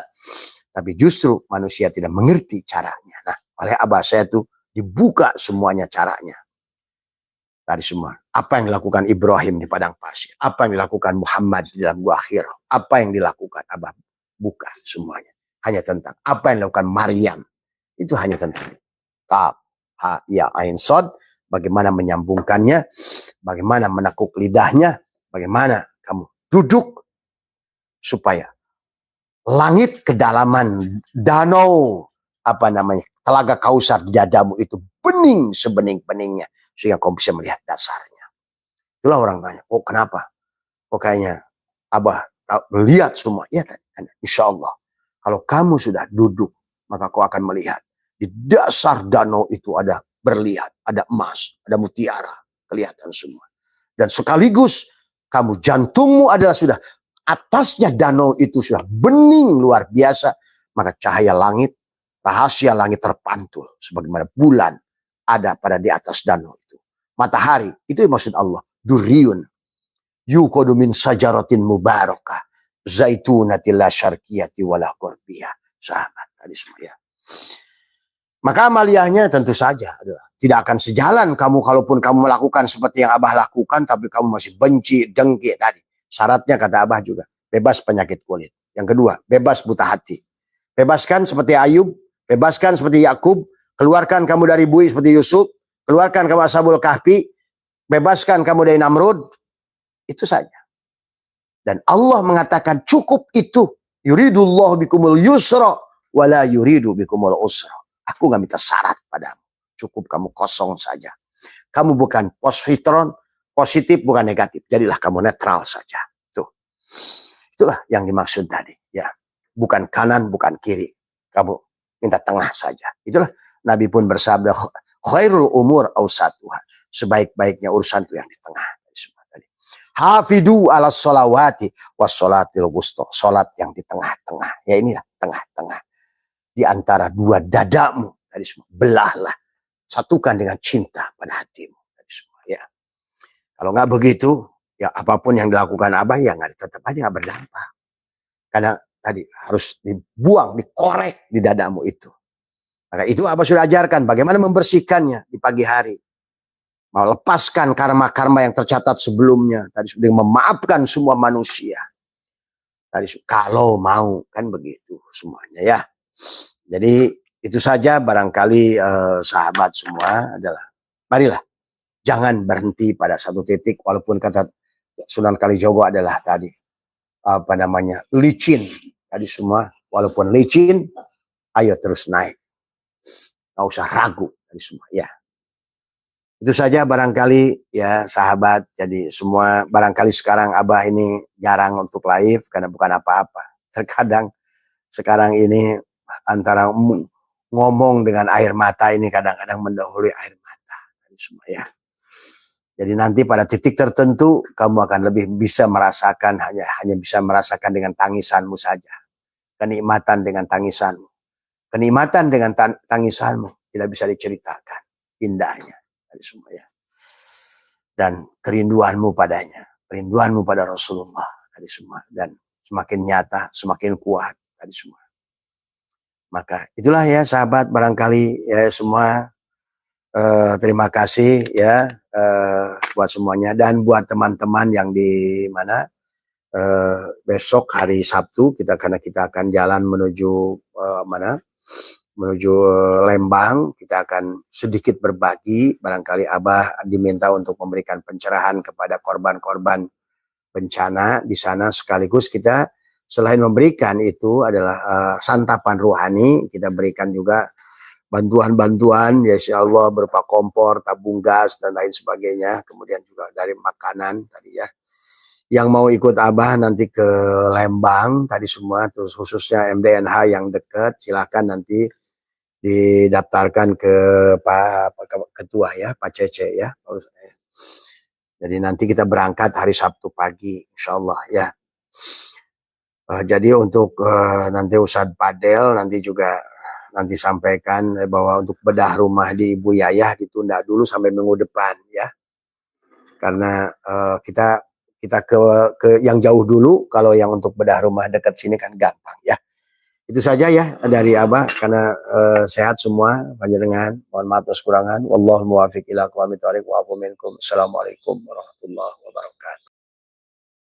Tapi justru manusia tidak mengerti caranya. Nah, oleh Abah saya itu dibuka semuanya caranya. Tadi semua. Apa yang dilakukan Ibrahim di padang pasir. Apa yang dilakukan Muhammad di dalam gua Hira. Apa yang dilakukan Abah buka semuanya. Hanya tentang apa yang dilakukan Maryam. Itu hanya tentang Kaf, Ha, Ya, Ain, Sod. Bagaimana menyambungkannya. Bagaimana menekuk lidahnya. Bagaimana kamu duduk. Supaya langit kedalaman danau. Telaga Kausar di dadamu itu bening sebening-beningnya. Sehingga kau bisa melihat dasarnya. Itulah orang tanya, oh kenapa? Oh kayaknya Abah melihat semua. Ya kan? Insya Allah. Kalau kamu sudah duduk, maka kau akan melihat. Di dasar danau itu ada berlian, ada emas, ada mutiara. Kelihatan semua. Dan sekaligus kamu jantungmu adalah sudah atasnya danau itu sudah bening luar biasa. Maka cahaya langit, rahasia langit terpantul. Sebagaimana bulan ada pada di atas danau itu. Matahari, itu yang maksud Allah. Duriyun. Yukodu min sajaratin mubarakah. Zaitunati la syarkiyati wala qorbiyah. Sahabat, tadi semua ya. Maka amaliyahnya tentu saja adalah tidak akan sejalan kamu kalaupun kamu melakukan seperti yang Abah lakukan, tapi kamu masih benci, dengki tadi. Syaratnya kata Abah juga, bebas penyakit kulit. Yang kedua, bebas buta hati. Bebaskan seperti Ayub, bebaskan seperti Yakub, keluarkan kamu dari bui seperti Yusuf, keluarkan kamu Ashabul Kahfi, bebaskan kamu dari Namrud. Itu saja. Dan Allah mengatakan cukup itu. Yuridullahu bikumul yusra wala yuridu bikumul usra. Aku gak minta syarat padamu. Cukup kamu kosong saja. Kamu bukan positif bukan negatif. Jadilah kamu netral saja. Tuh. Itulah yang dimaksud tadi. Ya. Bukan kanan, bukan kiri. Kamu minta tengah saja. Itulah Nabi pun bersabda, khairul umur awsatuha. Sebaik-baiknya urusan itu yang di tengah. Hafidu ala sholawati was sholatil wusta. Sholat yang di tengah-tengah. Ya inilah tengah-tengah. Di antara dua dadamu. Tadi semua. Belahlah. Satukan dengan cinta pada hatimu. Tadi semua. Ya. Kalau nggak begitu, ya apapun yang dilakukan Abah, ya nggak tetap aja nggak berdampak. Karena tadi harus dibuang, dikorek di dadamu itu. Maka itu Abah sudah ajarkan bagaimana membersihkannya di pagi hari. Melepaskan karma-karma yang tercatat sebelumnya. Tadi sudah memaafkan semua manusia. Tadi kalau mau, kan begitu semuanya ya. Jadi itu saja barangkali sahabat semua adalah, marilah jangan berhenti pada satu titik, walaupun kata Sunan Kalijogo adalah tadi licin. Tadi semua walaupun licin, ayo terus naik. Nggak usah ragu tadi semua ya. Itu saja barangkali ya sahabat. Jadi semua barangkali sekarang Abah ini jarang untuk live karena bukan apa-apa. Terkadang sekarang ini antara ngomong dengan air mata ini kadang-kadang mendahului air mata. Semua ya. Jadi nanti pada titik tertentu kamu akan lebih bisa merasakan hanya bisa merasakan dengan tangisanmu saja. Kenikmatan dengan tangisanmu. Kenikmatan dengan tangisanmu tidak bisa diceritakan indahnya. Tadi semua ya. Dan kerinduanmu padanya, kerinduanmu pada Rasulullah tadi semua, dan semakin nyata, semakin kuat tadi semua. Maka itulah ya sahabat, barangkali ya semua terima kasih ya buat semuanya, dan buat teman-teman yang di mana besok hari Sabtu karena kita akan jalan menuju menuju Lembang, kita akan sedikit berbagi. Barangkali Abah diminta untuk memberikan pencerahan kepada korban-korban bencana di sana, sekaligus kita selain memberikan itu adalah santapan rohani, kita berikan juga bantuan-bantuan ya insya Allah berupa kompor, tabung gas dan lain sebagainya, kemudian juga dari makanan tadi ya. Yang mau ikut Abah nanti ke Lembang tadi semua, terus khususnya MDNH yang dekat, silakan nanti didaftarkan ke Pak Ketua ya, Pak Cece ya. Jadi nanti kita berangkat hari Sabtu pagi, insya Allah ya. Jadi untuk nanti Ustadz Padel nanti juga nanti sampaikan bahwa untuk bedah rumah di Ibu Yayah ditunda dulu sampai minggu depan ya. Karena kita ke yang jauh dulu, kalau yang untuk bedah rumah dekat sini kan gampang ya. Itu saja ya dari Abah, karena sehat semua panjenengan. Mohon maaf atas kurangan. Wallahul muwaffiq ila aqwamit thoriq wa afu minkum. Assalamualaikum warahmatullahi wabarakatuh.